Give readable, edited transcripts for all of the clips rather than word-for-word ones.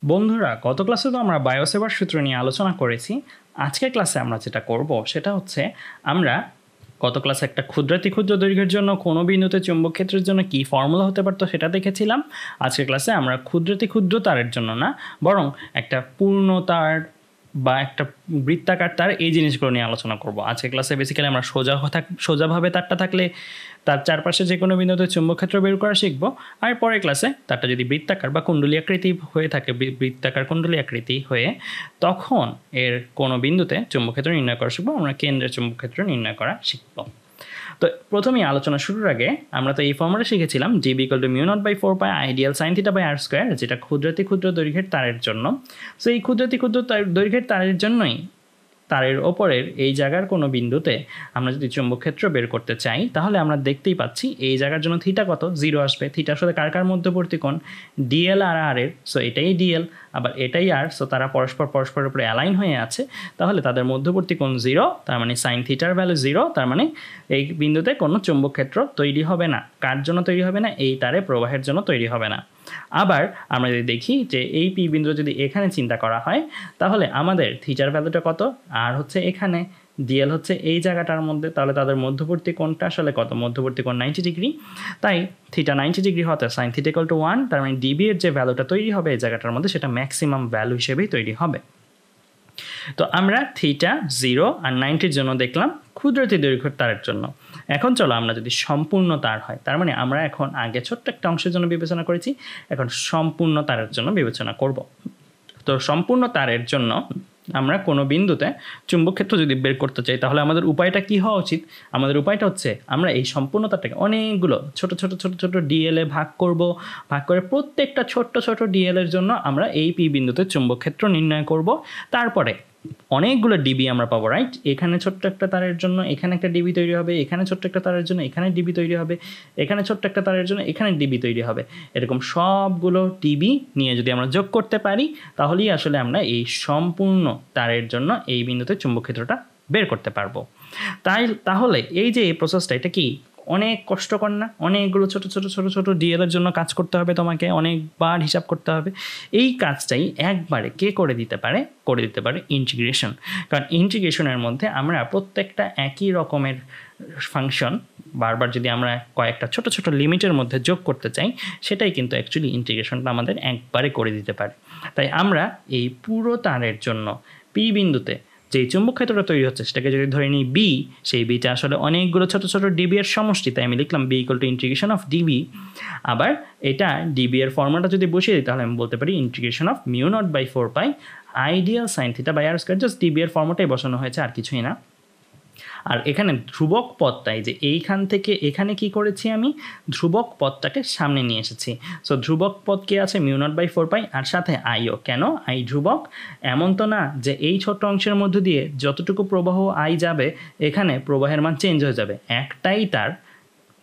বন্ধুরা, গত ক্লাসে তো আমরা বায়োসেভার সূত্র নিয়ে আলোচনা করেছি। আজকের ক্লাসে আমরা যেটা করব সেটা হচ্ছে আমরা গত ক্লাসে একটা ক্ষুদ্রাতি ক্ষুদ্র দৈর্ঘ্যের জন্য কোনো বিন্দুতে চুম্বক ক্ষেত্রের জন্য কী ফর্মুলা হতে পারতো সেটা দেখেছিলাম। আজকের ক্লাসে আমরা ক্ষুদ্রাতি ক্ষুদ্র তারের জন্য না, বরং একটা পূর্ণ তার বা একটা বৃত্তাকার তার এই জিনিসগুলো নিয়ে আলোচনা করব। আজকের ক্লাসে বেসিক্যালি আমরা সোজাভাবে তারটা থাকলে তার চারপাশে যে কোনো বিন্দুতে চুম্বক ক্ষেত্র বের করা শিখব। আর পরের ক্লাসে তারটা যদি বৃত্তাকার বা কুণ্ডলী আকৃতি হয়ে থাকে, বৃত্তাকার কুণ্ডলী আকৃতি হয়ে, তখন এর কোনো বিন্দুতে চুম্বক ক্ষেত্র নির্ণয় করা শিখবো। আমরা কেন্দ্রের চুম্বক ক্ষেত্র নির্ণয় করা শিখব। তো প্রথমেই আলোচনা শুরুর আগে আমরা তো এই ফর্মুলা শিখেছিলাম জিবি equal to μ0/4π ideal sine theta by R square, যেটা ক্ষুদ্রাতি ক্ষুদ্র দৈর্ঘ্যের তারের জন্য। সো এই ক্ষুদ্রাতি ক্ষুদ্র দৈর্ঘ্যের তারের জন্যই তারের ওপরের এই জায়গার কোনো বিন্দুতে আমরা যদি চুম্বক ক্ষেত্র বের করতে চাই, তাহলে আমরা দেখতেই পাচ্ছি এই জায়গার জন্য থিটা কত, 0 আসবে। থিটার সাথে কার কার মধ্যবর্তী কোণ, ডিএল আর আর এর। সো এটাই ডিএল, আবার এটাই আর। সো তারা পরস্পরের উপরে অ্যালাইন হয়ে আছে, তাহলে তাদের মধ্যবর্তী কোণ 0, তার মানে সাইন থিটার ভ্যালু 0। তার মানে এই বিন্দুতে কোনো চুম্বক ক্ষেত্র তৈরি হবে না। কার জন্য তৈরি হবে না? এই তারে প্রবাহের জন্য তৈরি হবে না। আবার আমরা যদি দেখি যে এই পি বিন্দু যদি এখানে চিন্তা করা হয়, তাহলে আমাদের থিটার ভ্যালুটা কত, আর হচ্ছে এখানে ডিএল হচ্ছে এই জায়গাটার মধ্যে, তাহলে তাদের মধ্যবর্তী কোণটা আসলে কত, মধ্যবর্তী কোণ 90 ডিগ্রি। তাই থিটা 90 ডিগ্রি হতে সাইন থিটা ইকুয়াল টু 1, তার মানে ডিবি এর যে ভ্যালুটা তৈরি হবে এই জায়গাটার মধ্যে, সেটা ম্যাক্সিমাম ভ্যালু হিসেবেই তৈরি হবে। তো আমরা থিটা 0 আর 90-র জন্য দেখলাম ক্ষুদ্রাতি দৈর্ঘ্যের তারের জন্য। এখন চলো আমরা যদি সম্পূর্ণ তার হয়, তার মানে আমরা এখন আগে ছোট্ট একটা অংশের জন্য বিবেচনা করেছি, এখন সম্পূর্ণ তারের জন্য বিবেচনা করব। তো সম্পূর্ণ তারের জন্য আমরা কোনো বিন্দুতে চুম্বক ক্ষেত্র যদি বের করতে চাই, তাহলে আমাদের উপায়টা কি হওয়া উচিত? আমাদের উপায়টা হচ্ছে আমরা এই সম্পূর্ণ তারটাকে অনেকগুলো ছোট ছোট ছোট ছোট ডিএল এ ভাগ করব। ভাগ করে প্রত্যেকটা ছোট্ট ছোট ডিএল এর জন্য আমরা এই পি বিন্দুতে চুম্বক ক্ষেত্র নির্ণয় করব। তারপরে অনেকগুলো ডিবি আমরা পাবো, রাইট? এখানে ছোট্ট একটা তারের জন্য এখানে একটা ডিবি তৈরি হবে, এখানে ছোট্ট একটা তারের জন্য এখানে ডিবি তৈরি হবে, এখানে ছোট্ট একটা তারের জন্য এখানে ডিবি তৈরি হবে। এরকম সবগুলো ডিবি নিয়ে যদি আমরা যোগ করতে পারি, তাহলেই আসলে আমরা এই সম্পূর্ণ তারের জন্য এই বিন্দুতে চুম্বক ক্ষেত্রটা বের করতে পারবো। তাহলে এই যে এই প্রসেসটা, এটা কি অনেক কষ্টকর না? অনেকগুলো ছোট ছোট ছোট ছোট ডিএলের জন্য কাজ করতে হবে, তোমাকে অনেকবার হিসাব করতে হবে। এই কাজটাই একবারে কে করে দিতে পারে? করে দিতে পারে ইন্টিগ্রেশন। কারণ ইন্টিগ্রেশনের মধ্যে আমরা প্রত্যেকটা একই রকমের ফাংশন বারবার যদি আমরা কয়েকটা ছোট ছোট লিমিটের মধ্যে যোগ করতে চাই, সেটাই কিন্তু অ্যাকচুয়ালি ইন্টিগ্রেশনটা আমাদের একবারে করে দিতে পারে। তাই আমরা এই পুরো তারের জন্য পি বিন্দুতে যে চুম্বক ক্ষেত্রটা তৈরি হচ্ছে সেটাকে যদি ধরে নিই বি, সেই বিটা আসলে অনেকগুলো ছোট ছোট ডিবি এর সমষ্টি। তাই আমি লিখলাম B equal to integration of DB. আবার এটা ডিবি এর ফর্মুলাটা যদি বসিয়ে দিই, তাহলে আমি বলতে পারি integration of μ0/4π ideal sine theta by R square. Just D B এর ফর্মুলাটাই বসানো হয়েছে, আর কিছুই না। আর এখানে ধ্রুবক পদটাই যে এইখান থেকে এখানে কি করেছি, আমি ধ্রুবক পদটাকে সামনে নিয়ে এসেছি। সো ধ্রুবক পদ কি আছে? μ0/4π, আর সাথে আইও। কেন আই ধ্রুবক? এমন তো না যে এই ছোট্ট অংশের মধ্য দিয়ে যতটুকু প্রবাহ আই যাবে, এখানে প্রবাহের মান চেঞ্জ হয়ে যাবে। একটাই তার,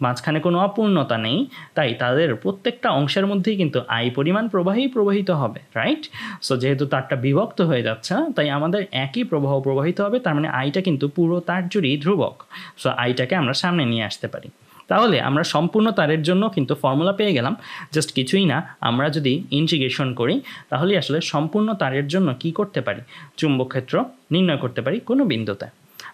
মাঝখানে কোনো অপূর্ণতা নেই, তাই তাদের প্রত্যেকটা অংশের মধ্যেই কিন্তু আই পরিমাণ প্রবাহই প্রবাহিত হবে, রাইট? সো যেহেতু তারটা বিভক্ত হয়ে যাচ্ছে না, তাই আমাদের একই প্রবাহ প্রবাহিত হবে। তার মানে আইটা কিন্তু পুরো তার জুড়েই ধ্রুবক। সো আইটাকে আমরা সামনে নিয়ে আসতে পারি। তাহলে আমরা সম্পূর্ণ তারের জন্য কিন্তু ফর্মুলা পেয়ে গেলাম। জাস্ট কিছুই না, আমরা যদি ইন্টিগ্রেশন করি, তাহলেই আসলে সম্পূর্ণ তারের জন্য কি করতে পারি? চুম্বক ক্ষেত্র নির্ণয় করতে পারি কোনো বিন্দুতে।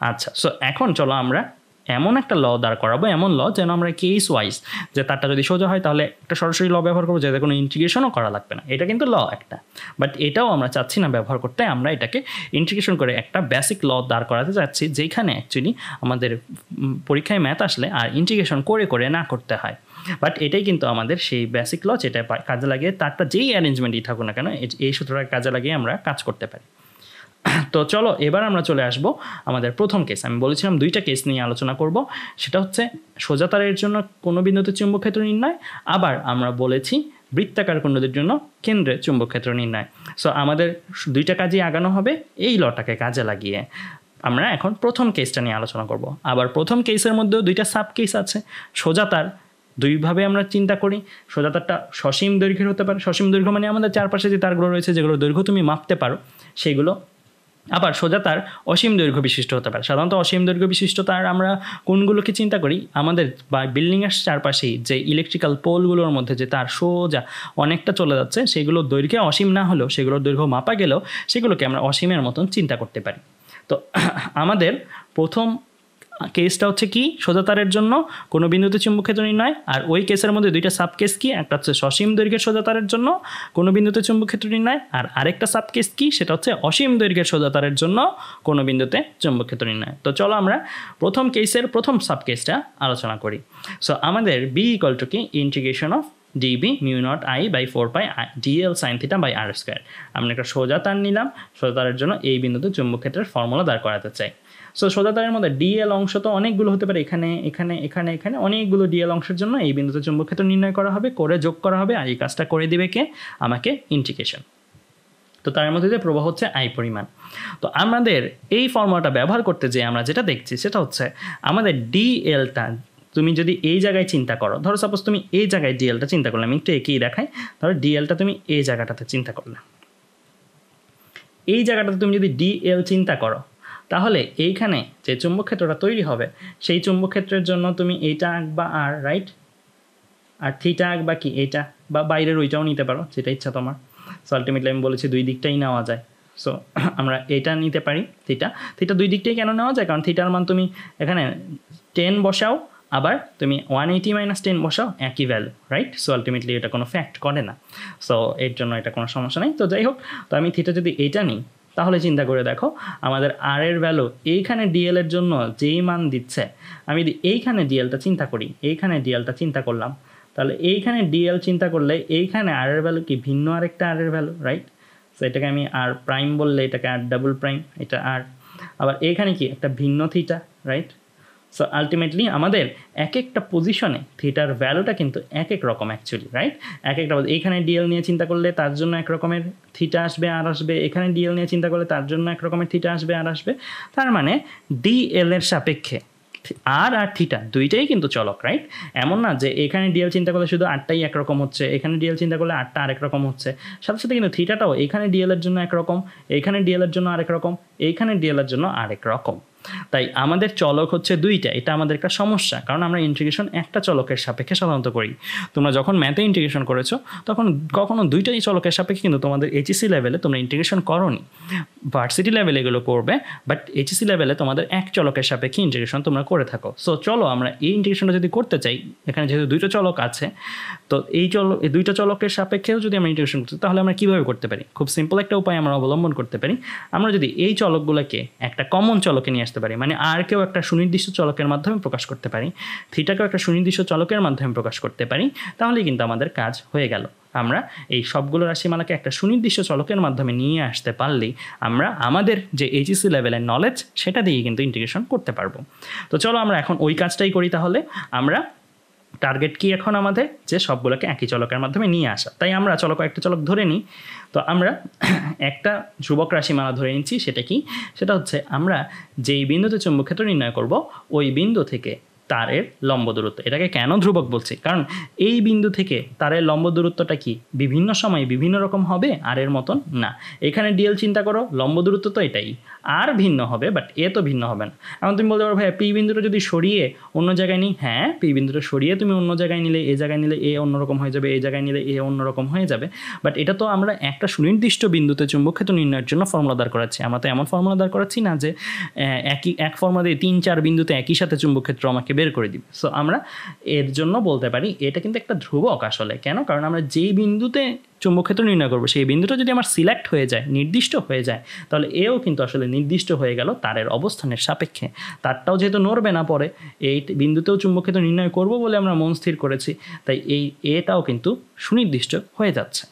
আচ্ছা, সো এখন চলো আমরা এমন একটা ল দাঁড় করাবো, এমন ল যেন আমরা কেস ওয়াইজ, যে তারটা যদি সোজা হয় তাহলে একটা সরাসরি ল ব্যবহার করবো, যাতে কোনো ইন্টিগ্রেশনও করা লাগবে না। এটা কিন্তু ল একটা, বাট এটাও আমরা চাচ্ছি না ব্যবহার করতে। আমরা এটাকে ইন্টিগ্রেশন করে একটা বেসিক ল দাঁড় করাতে চাচ্ছি, যেখানে অ্যাকচুয়ালি আমাদের পরীক্ষায় ম্যাথ আসলে আর ইন্টিগ্রেশন করে করে না করতে হয়। বাট এটাই কিন্তু আমাদের সেই বেসিক ল, যেটা কাজে লাগিয়ে তারটা যেই অ্যারেঞ্জমেন্টই থাকুক না কেন, এই সূত্রটাকে কাজে লাগিয়ে আমরা কাজ করতে পারি। তো চলো এবার আমরা চলে আসব আমাদের প্রথম কেস। আমি বলেছিলাম দুইটা কেস নিয়ে আলোচনা করব। সেটা হচ্ছে সোজা তারের জন্য কোনো বিন্দুতে চুম্বক ক্ষেত্র নির্ণয়, আবার আমরা বলেছি বৃত্তাকার কুণ্ডলীর জন্য কেন্দ্রে চুম্বক ক্ষেত্র নির্ণয়। সো আমাদের দুইটা কাজই আগানো হবে এই লটাকে কাজে লাগিয়ে। আমরা এখন প্রথম কেসটা নিয়ে আলোচনা করব। আবার প্রথম কেসের মধ্যেও দুইটা সাব কেস আছে। সোজা তার দুইভাবে আমরা চিন্তা করি। সোজা তারটা সসীম দৈর্ঘ্যের হতে পারে। সসীম দৈর্ঘ্য মানে আমাদের চারপাশে যে তারগুলো রয়েছে, যেগুলো দৈর্ঘ্য তুমি মাপতে পারো, সেগুলো আবার সোজা তার অসীম দৈর্ঘ্য বিশিষ্ট হতে পারে। সাধারণত অসীম দৈর্ঘ্য বিশিষ্ট তার আমরা কোনগুলোকে চিন্তা করি, আমাদের বা বিল্ডিংয়ের চারপাশেই যে ইলেকট্রিক্যাল পোলগুলোর মধ্যে যে তার সোজা অনেকটা চলে যাচ্ছে, সেগুলোর দৈর্ঘ্যে অসীম না হলেও, সেগুলোর দৈর্ঘ্য মাপা গেলেও সেগুলোকে আমরা অসীমের মতন চিন্তা করতে পারি। তো আমাদের প্রথম কেসটা হচ্ছে কি, সোজা তারের জন্য কোনো বিন্দুতে চুম্বক ক্ষেত্র নির্ণয়, আর ওই কেসের মধ্যে দুইটা সাব কেস কি, একটা হচ্ছে সসীম দৈর্ঘ্যের সোজা তারের জন্য কোনো বিন্দুতে চুম্বক ক্ষেত্র নির্ণয়, আর আরেকটা সাব কেস কি, সেটা হচ্ছে অসীম দৈর্ঘ্যের সোজা তারের জন্য কোনো বিন্দুতে চুম্বক ক্ষেত্র নির্ণয়। তো চলো আমরা প্রথম কেসের প্রথম সাব কেসটা আলোচনা করি। সো আমাদের বি ইকুয়াল টু কি integration of dB mu naught I by 4 pi dl sin theta by r square। আমরা একটা সোজা তার নিলাম, সোজা তারের জন্য এই বিন্দুতে চুম্বক ক্ষেত্রের ফর্মুলা দাঁড় করাতে চাই। সো সোজা তারের মধ্যে ডিএল অংশ তো অনেকগুলো হতে পারে, এখানে এখানে এখানে এখানে অনেকগুলো ডিএল অংশের জন্য এই বিন্দুতে চুম্বক ক্ষেত্র নির্ণয় করা হবে, করে যোগ করা হবে, আর এই কাজটা করে দিবে কে, আমাকে ইন্টিগ্রেশন। তো তার মধ্যে দিয়ে প্রবাহ হচ্ছে আই পরিমাণ। তো আমাদের এই ফর্মুলাটা ব্যবহার করতে যে আমরা যেটা দেখছি সেটা হচ্ছে আমাদের ডিএলটা তুমি যদি এই জায়গায় চিন্তা করো, ধরো সাপোজ তুমি এই জায়গায় ডিএলটা চিন্তা করলে, আমি একটু একেই দেখাই, ধরো ডিএলটা তুমি এই জায়গাটাতে চিন্তা করলে, এই জায়গাটাতে তুমি যদি ডিএল চিন্তা করো, তাহলে এইখানে যে চুম্বক ক্ষেত্রটা তৈরি হবে সেই চুম্বক ক্ষেত্রের জন্য তুমি এইটা আঁকবা আর রাইট, আর থিটা আঁকবা কি এইটা, বা বাইরের ওইটাও নিতে পারো, যেটা ইচ্ছা তোমার। সো আলটিমেটলি আমি বলেছি দুই দিকটাই নেওয়া যায়। সো আমরা এটা নিতে পারি, থিটা দুই দিকটাই কেন নেওয়া যায়, কারণ থিটার মান তুমি এখানে 10 বসাও, আবার তুমি 180 - 10 বসাও, একই ভ্যালু, রাইট। সো আলটিমেটলি এটা কোনো ফ্যাক্ট করে না, সো এর জন্য এটা কোনো সমস্যা নেই। তো যাই হোক, তো আমি থিটা যদি এইটা নিই, তাহলে চিন্তা করে দেখো আমাদের আর এর ভ্যালু এইখানে ডিএল এর জন্য যেই মান দিচ্ছে, আমি যদি এইখানে ডিএলটা চিন্তা করি, এইখানে ডিএলটা চিন্তা করলাম, তাহলে এইখানে ডিএল চিন্তা করলে এইখানে আর এর ভ্যালু কি ভিন্ন আরেকটা আর এর ভ্যালু, রাইট। সো এটাকে আমি আর প্রাইম বললে এটাকে আর ডাবল প্রাইম, এটা আর, আবার এইখানে কি একটা ভিন্ন থিটা, রাইট। সো আলটিমেটলি আমাদের এক একটা পজিশনে থিটার ভ্যালুটা কিন্তু এক এক রকম অ্যাকচুয়ালি, রাইট। এক একটা এইখানে ডিএল নিয়ে চিন্তা করলে তার জন্য এক রকমের থিটা আসবে আর আসবে, এখানে ডিএল নিয়ে চিন্তা করলে তার জন্য এক রকমের থিটা আসবে আর আসবে। তার মানে ডিএল এর সাপেক্ষে আর থিটা দুইটাই কিন্তু চলক, রাইট। এমন না যে এখানে ডিএল চিন্তা করলে শুধু আরটাই একরকম হচ্ছে, এখানে ডিএল চিন্তা করলে আরটা আরেক রকম হচ্ছে, সাথে সাথে কিন্তু থিটাটাও এখানে ডিএল এর জন্য একরকম, এইখানে ডিএল এর জন্য আরেক রকম, এইখানে ডিএল এর জন্য আরেক রকম। তাই আমাদের চলক হচ্ছে দুইটা, এটা আমাদের একটা সমস্যা, কারণ আমরা ইন্টিগ্রেশন একটা চলকের সাপেক্ষে সাধারণত করি। তোমরা যখন ম্যাথে ইন্টিগ্রেশন করেছো তখন কখনো দুইটাই চলকের সাপেক্ষে কিন্তু তোমাদের এইচএসসি লেভেলে তোমরা ইন্টিগ্রেশন করোনি, ভার্সিটি লেভেলে এগুলো করবে, বাট এইচএসসি লেভেলে তোমাদের এক চলকের সাপেক্ষে ইন্টিগ্রেশন তোমরা করে থাকো। সো চলো আমরা এই ইন্টিগ্রেশনটা যদি করতে চাই, এখানে যেহেতু দুইটা চলক আছে, তো এই দুইটা চলকের সাপেক্ষেও যদি আমরা ইন্টিগ্রেশন করতে, তাহলে আমরা কীভাবে করতে পারি? খুব সিম্পল একটা উপায় আমরা অবলম্বন করতে পারি। আমরা যদি এই চলকগুলোকে একটা কমন চলকে নিয়ে আসতে পারি, মানে আর কেউ একটা সুনির্দিষ্ট চলকের মাধ্যমে প্রকাশ করতে পারি, থিটাকেও একটা সুনির্দিষ্ট চলকের মাধ্যমে প্রকাশ করতে পারি, তাহলেই কিন্তু আমাদের কাজ হয়ে গেল। আমরা এই সবগুলো রাশিমালাকে একটা সুনির্দিষ্ট চলকের মাধ্যমে নিয়ে আসতে পারলেই আমরা আমাদের যে এইচএসসি লেভেলের নলেজ সেটা দিয়ে কিন্তু ইন্টিগ্রেশন করতে পারবো। তো চলো আমরা এখন ওই কাজটাই করি। তাহলে আমরা টার্গেট কি এখন আমাদের, যে সবগুলোকে একই চলকের মাধ্যমে নিয়ে আসা। তাই আমরা একটা চলক ধরে নিই। তো আমরা একটা ধ্রুবক রাশিমালা ধরে নিচ্ছি। সেটা কি? সেটা হচ্ছে আমরা যেই বিন্দুতে চুম্বক ক্ষেত্র নির্ণয় করব ওই বিন্দু থেকে তারের লম্ব দূরত্ব। এটাকে কেন ধ্রুবক বলছি? কারণ এই বিন্দু থেকে তারের লম্ব দূরত্বটা কি বিভিন্ন সময়ে বিভিন্ন রকম হবে, আর এর মতন না। এখানে ডিএল চিন্তা করো, লম্ব দূরত্ব তো এটাই, আর ভিন্ন হবে, বাট এ তো ভিন্ন হবে না। এখন তুমি বলতে পারো ভাইয়া পি বিন্দুটা যদি সরিয়ে অন্য জায়গায় নিই, হ্যাঁ পি বিন্দুটা সরিয়ে তুমি অন্য জায়গায় নিলে, এ জায়গায় নিলে এ অন্যরকম হয়ে যাবে, এই জায়গায় নিলে এ অন্যরকম হয়ে যাবে, বাট এটা তো আমরা একটা সুনির্দিষ্ট বিন্দুতে চুম্বক ক্ষেত্র নির্ণয়ের জন্য ফর্মুলা দাঁড় করাচ্ছি। আমরা তো এমন ফর্মুলা দাঁড় করাচ্ছি না যে এক ফর্মুলা দিয়ে 3-4 বিন্দুতে একই সাথে চুম্বক ক্ষেত্র আমাকে বের করে দিবে। সো আমরা এর জন্য বলতে পারি এটা কিন্তু একটা ধ্রুবক আসলে। কেন? কারণ আমরা যেই বিন্দুতে চুম্বক ক্ষেত্র নির্ণয় করবো সেই বিন্দুটা যদি আমার সিলেক্ট হয়ে যায়, নির্দিষ্ট হয়ে যায়, তাহলে এও কিন্তু আসলে নির্দিষ্ট হয়ে গেল তারের অবস্থানের সাপেক্ষে। তারটাও যেহেতু নড়বে না পরে, এই বিন্দুতেও চুম্বক ক্ষেত্র নির্ণয় করবো বলে আমরা মন স্থির করেছি, তাই এটাও কিন্তু সুনির্দিষ্ট হয়ে যাচ্ছে।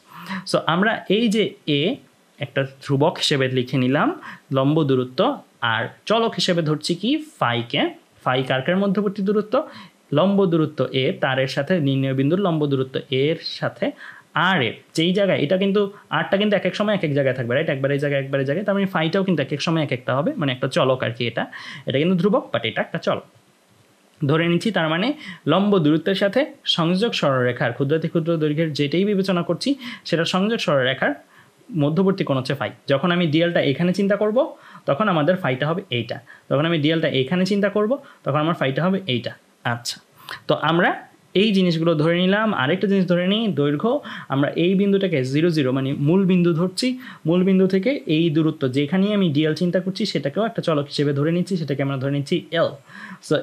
সো আমরা এই যে এ একটা ধ্রুবক হিসেবে লিখে নিলাম লম্ব দূরত্ব, আর চলক হিসেবে ধরছি কি ফাইকে। ফাই কার্কের মধ্যবর্তী দূরত্ব, লম্ব দূরত্ব এ, তারের সাথে নির্ণয় বিন্দুর লম্ব দূরত্ব এর সাথে আর এর যেই জায়গায়, এটা কিন্তু আরটা কিন্তু এক এক সময় এক এক জায়গায় থাকবে, রাইট? একবার এই জায়গায় একবার এই জায়গায়, তার মানে ফাইটাও কিন্তু এক এক সময় এক একটা হবে, মানে একটা চলক আর কি। এটা কিন্তু ধ্রুবক, বাট এটা একটা চলক ধরে নিচ্ছি। তার মানে লম্ব দূরত্বের সাথে সংযোগ সরলরেখার ক্ষুদ্রাতি ক্ষুদ্র দৈর্ঘ্যের যেটাই বিবেচনা করছি, সেটা সংযোগ সরলরেখার মধ্যবর্তী কোণ হচ্ছে ফাই। যখন আমি ডিএলটা এখানে চিন্তা করব তখন আমাদের ফাইটা হবে এইটা, যখন আমি ডিএলটা এখানে চিন্তা করব তখন আমার ফাইটা হবে এইটা। আচ্ছা, তো আমরা এই জিনিসগুলো ধরে নিলাম। আরেকটা জিনিস ধরে নিই, দৈর্ঘ্য আমরা এই বিন্দুটাকে 0 0 মানে মূল বিন্দু ধরছি, মূল বিন্দু থেকে এই দূরত্ব যেখানেই আমি ডিএল চিন্তা করছি সেটাকেও একটা চলক হিসেবে ধরে নিচ্ছি, সেটাকে আমরা ধরে নিচ্ছি এল। সো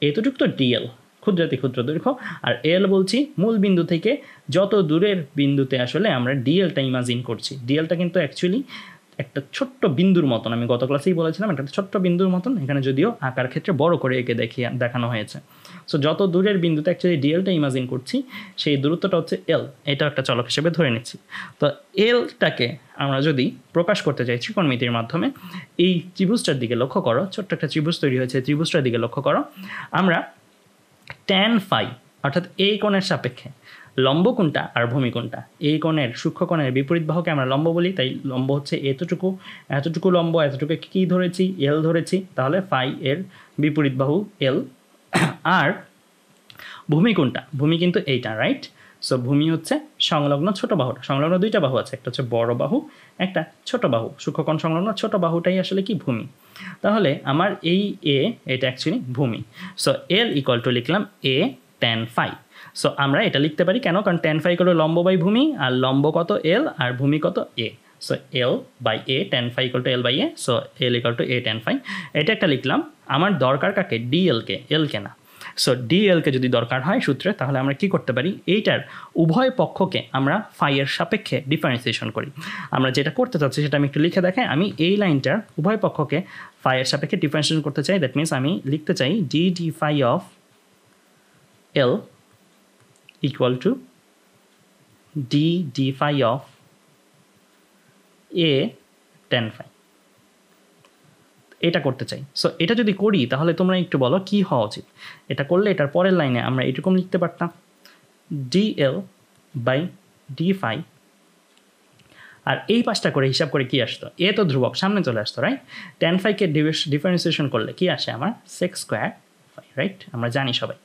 এতটুকু তো ডিএল, ক্ষুদ্রাতি ক্ষুদ্র দৈর্ঘ্য, আর এল বলছি মূল বিন্দু থেকে যত দূরের বিন্দুতে আসলে আমরা ডিএলটা ইমাজিন করছি। ডিএলটা কিন্তু অ্যাকচুয়ালি একটা ছোট্ট বিন্দুর মতন, আমি গত ক্লাসেই বলেছিলাম একটা ছোট্ট বিন্দুর মতন, এখানে যদিও আকার ক্ষেত্রে বড় করে এঁকে দেখানো হয়েছে। সো যত দূরের বিন্দুতে অ্যাকচুয়ালি ডিএলটা ইমাজিন করছি সেই দূরত্বটা হচ্ছে এল, এটা একটা চলক হিসেবে ধরে নিচ্ছি। তো এলটাকে আমরা যদি প্রকাশ করতে চাই ত্রিকোণমিতির মাধ্যমে, এই ত্রিভুজটার দিকে লক্ষ্য করো, ছোট্ট একটা ত্রিভুজ তৈরি হয়েছে, ত্রিভুজটার দিকে লক্ষ্য করো। আমরা ট্যান ফাই অর্থাৎ এই কোণের সাপেক্ষে লম্ব কোণটা আর ভূমি কোণটা, এই কোণের সূক্ষ্ম কোণের বিপরীত বাহুকে আমরা লম্ব বলি, তাই লম্ব হচ্ছে এতটুকু, এতটুকু লম্ব, এতটুকু কী ধরেছি এল ধরেছি, তাহলে ফাই এর বিপরীত বাহু এল। আর ভূমি কোণটা, ভূমি কিন্তু এইটা, রাইট? সো ভূমি হচ্ছে সংলগ্ন ছোট বাহুটা, সংলগ্ন দুইটা বাহু আছে, একটা হচ্ছে বড় বাহু, একটা ছোট বাহু, সূক্ষ্মকোণ সংলগ্ন ছোট বাহুটাই আসলে কি ভূমি। তাহলে আমার এই এ এটা অ্যাকচুয়ালি ভূমি। সো এল ইকুয়াল টু লিখলাম এ ট্যান ফাই। সো আমরা এটা লিখতে পারি কেন, কারণ ট্যান ফাই হলো লম্ব বাই ভূমি, আর লম্ব কত এল আর ভূমি কত A. So L by A, tan phi equal to L by A, so L equal to A tan phi. এটা একটা লিখলাম। আমার দরকার কাকে, ডিএলকে, এলকে না। সো ডিএলকে যদি দরকার হয় সূত্রে, তাহলে আমরা কি করতে পারি, এইটার উভয় পক্ষকে আমরা ফাইয়ের সাপেক্ষে ডিফারেন্সিয়েশন করি। আমরা যেটা করতে চাচ্ছি সেটা আমি একটু লিখে দেখাই। আমি এই লাইনটার উভয় পক্ষকে ফাইয়ের সাপেক্ষে ডিফারেন্সিয়েশন করতে চাই। দ্যাট মিনস আমি লিখতে চাই D D phi of L equal to D D phi of A tan phi, এটা করতে চাই। সো এটা যদি করি তাহলে তোমরা একটু বলো কি হওয়া উচিত। এটা করলে এটার পরের লাইনে আমরা এরকম লিখতে পারতাম ডিএল বাই ডি ফাই, আর এই পাঁচটা করে হিসাব করে কি আসতো, এ তো ধ্রুবক সামনে চলে আসতো, রাইট? ট্যান ফাইকে ডিফারেন্সিয়েশন করলে কি আসে আমার সেক স্কোয়ার ফাই, রাইট? আমরা জানি সবাই।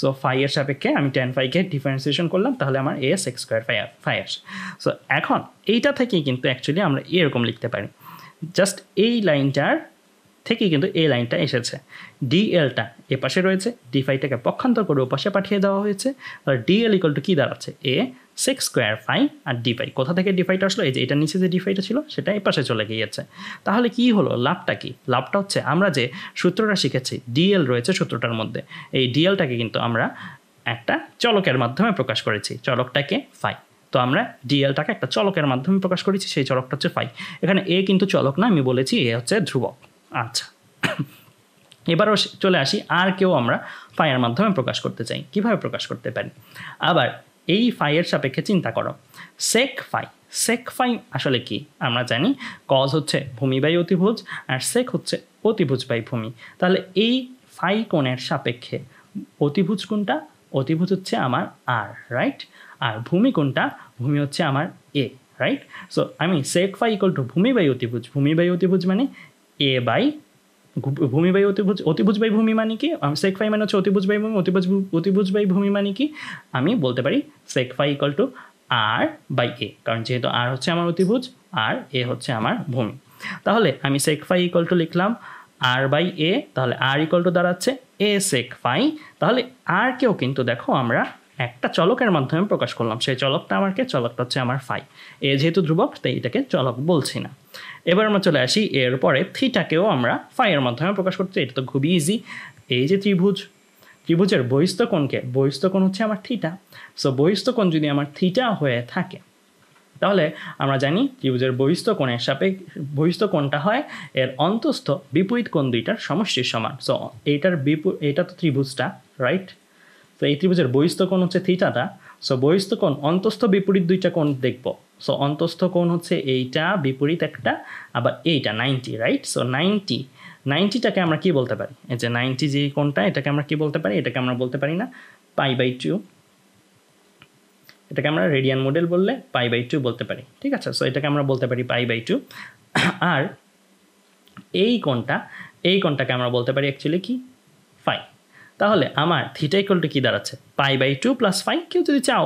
সো ফাইয়ের সাপেক্ষে আমি ট্যান ফাইকে ডিফারেন্সিয়েশন করলাম, তাহলে আমার এ সেক স্কোয়ার ফাই আসে। সো এখন এইটা থেকেই কিন্তু অ্যাকচুয়ালি আমরা এরকম লিখতে পারি, জাস্ট এই লাইনটার থেকেই কিন্তু এই লাইনটা এসেছে। ডিএলটা এ পাশে রয়েছে, ডি ফাইটাকে পক্ষান্তর করে ও পাশে পাঠিয়ে দেওয়া হয়েছে, আর ডিএল ইকুয়াল টু কী দাঁড়াচ্ছে, এ সেক্স স্কোয়ার ফাই, আর ডি ফাই কোথা থেকে ডি ফাইটা আসলো, এই যে এটার নিচে যে ডি ফাইটা ছিল সেটা এই পাশে চলে গিয়েছে। তাহলে কি হলো, লাভটা কি? লাভটা হচ্ছে আমরা যে সূত্রটা শিখেছি ডিএল রয়েছে সূত্রটার মধ্যে, এই ডিএলটাকে কিন্তু আমরা একটা চলকের মাধ্যমে প্রকাশ করেছি, চলকটাকে ফাই। তো আমরা ডিএলটাকে একটা চলকের মাধ্যমে প্রকাশ করেছি, সেই চলকটা হচ্ছে ফাই। এখানে এ কিন্তু চলক না, আমি বলেছি এ হচ্ছে ধ্রুবক। আচ্ছা, এবারও চলে আসি, আর কেউ আমরা ফাইয়ের মাধ্যমে প্রকাশ করতে চাই, কিভাবে প্রকাশ করতে পারি? আবার এই ফাইয়ের সাপেক্ষে চিন্তা করো, সেক ফাই। সেক ফাই আসলে কি আমরা জানি, কজ হচ্ছে ভূমি বাই অতিভুজ, আর সেক হচ্ছে অতিভুজ বাই ভূমি। তাহলে এই ফাই কোণের সাপেক্ষে অতিভুজ কোণটা, অতিভুজ হচ্ছে আমার আর, রাইট? আর ভূমি কোণটা, ভূমি হচ্ছে আমার এ, রাইট? সো আমি সেক ফাই ইকুয়াল টু ভূমি বাই অতিভুজ, ভূমি বাই অতিভুজ মানে এ বাই ভূমি বাই অতিভুজ, অতিভুজ বাই ভূমি মানে কি, সেক ফাই মানে হচ্ছে অতিভুজ বাই ভূমি, অতিভুজ বাই ভূমি মানে কি, আমি বলতে পারি sec phi equal to R by A, কারণ যেহেতু আর হচ্ছে আমার অতিভুজ আর এ হচ্ছে আমার ভূমি। তাহলে আমি সেক ফাই ইকুয়াল টু লিখলাম আর বাই এ, তাহলে আর ইকুয়াল টু দাঁড়াচ্ছে এ সেক ফাই। তাহলে আর কেউ কিন্তু দেখো আমরা একটা চলকের মাধ্যমে প্রকাশ করলাম, সেই চলকটা আমাকে, চলকটা হচ্ছে আমার ফাই। এ যেহেতু ধ্রুবক তাই এটাকে চলক বলছি না। এবার আমরা চলে আসি এরপরে থিটাকেও আমরা ফাইয়ের মাধ্যমে প্রকাশ করতে, এটা তো খুবই ইজি। এই যে ত্রিভুজের বহিস্থ কোণকে, বহিস্থ কোণ হচ্ছে আমার থিটা। সো বহিস্থ কোণ যদি আমার থিটা হয়ে থাকে তাহলে আমরা জানি ত্রিভুজের বহিস্থ কোণের বহিস্থ কোণটা হয় এর অন্তস্থ বিপরীত কোণ দুইটার সমষ্টির সমান। সো এটা তো ত্রিভুজটা, রাইট? তো এই ত্রিভুজের বহিস্থ কোণ হচ্ছে থিটাটা। সো বহিস্থ কোণ অন্তস্থ বিপরীত দুইটা কোণ দেখব। সো অন্তস্থ কোণ হচ্ছে এইটা, বিপরীত একটা, আবার এইটা 90, রাইট? সো 90টাকে আমরা কি বলতে পারি, এই যে 90 যে কোণটা, এটাকে আমরা কি বলতে পারি, এটাকে আমরা বলতে পারি না পাই বাই 2, এটাকে আমরা রেডিয়ান মডেল বললে পাই বাই 2 বলতে পারি, ঠিক আছে? সো এটাকে আমরা বলতে পারি পাই বাই 2। আর এই কোণটাকে আমরা বলতে পারি অ্যাকচুয়ালি কি, ফাই। তাহলে আমার থিটা ইকুয়াল টু কী দাঁড়াচ্ছে, পাই বাই 2 প্লাস ফাই। কেউ যদি চাও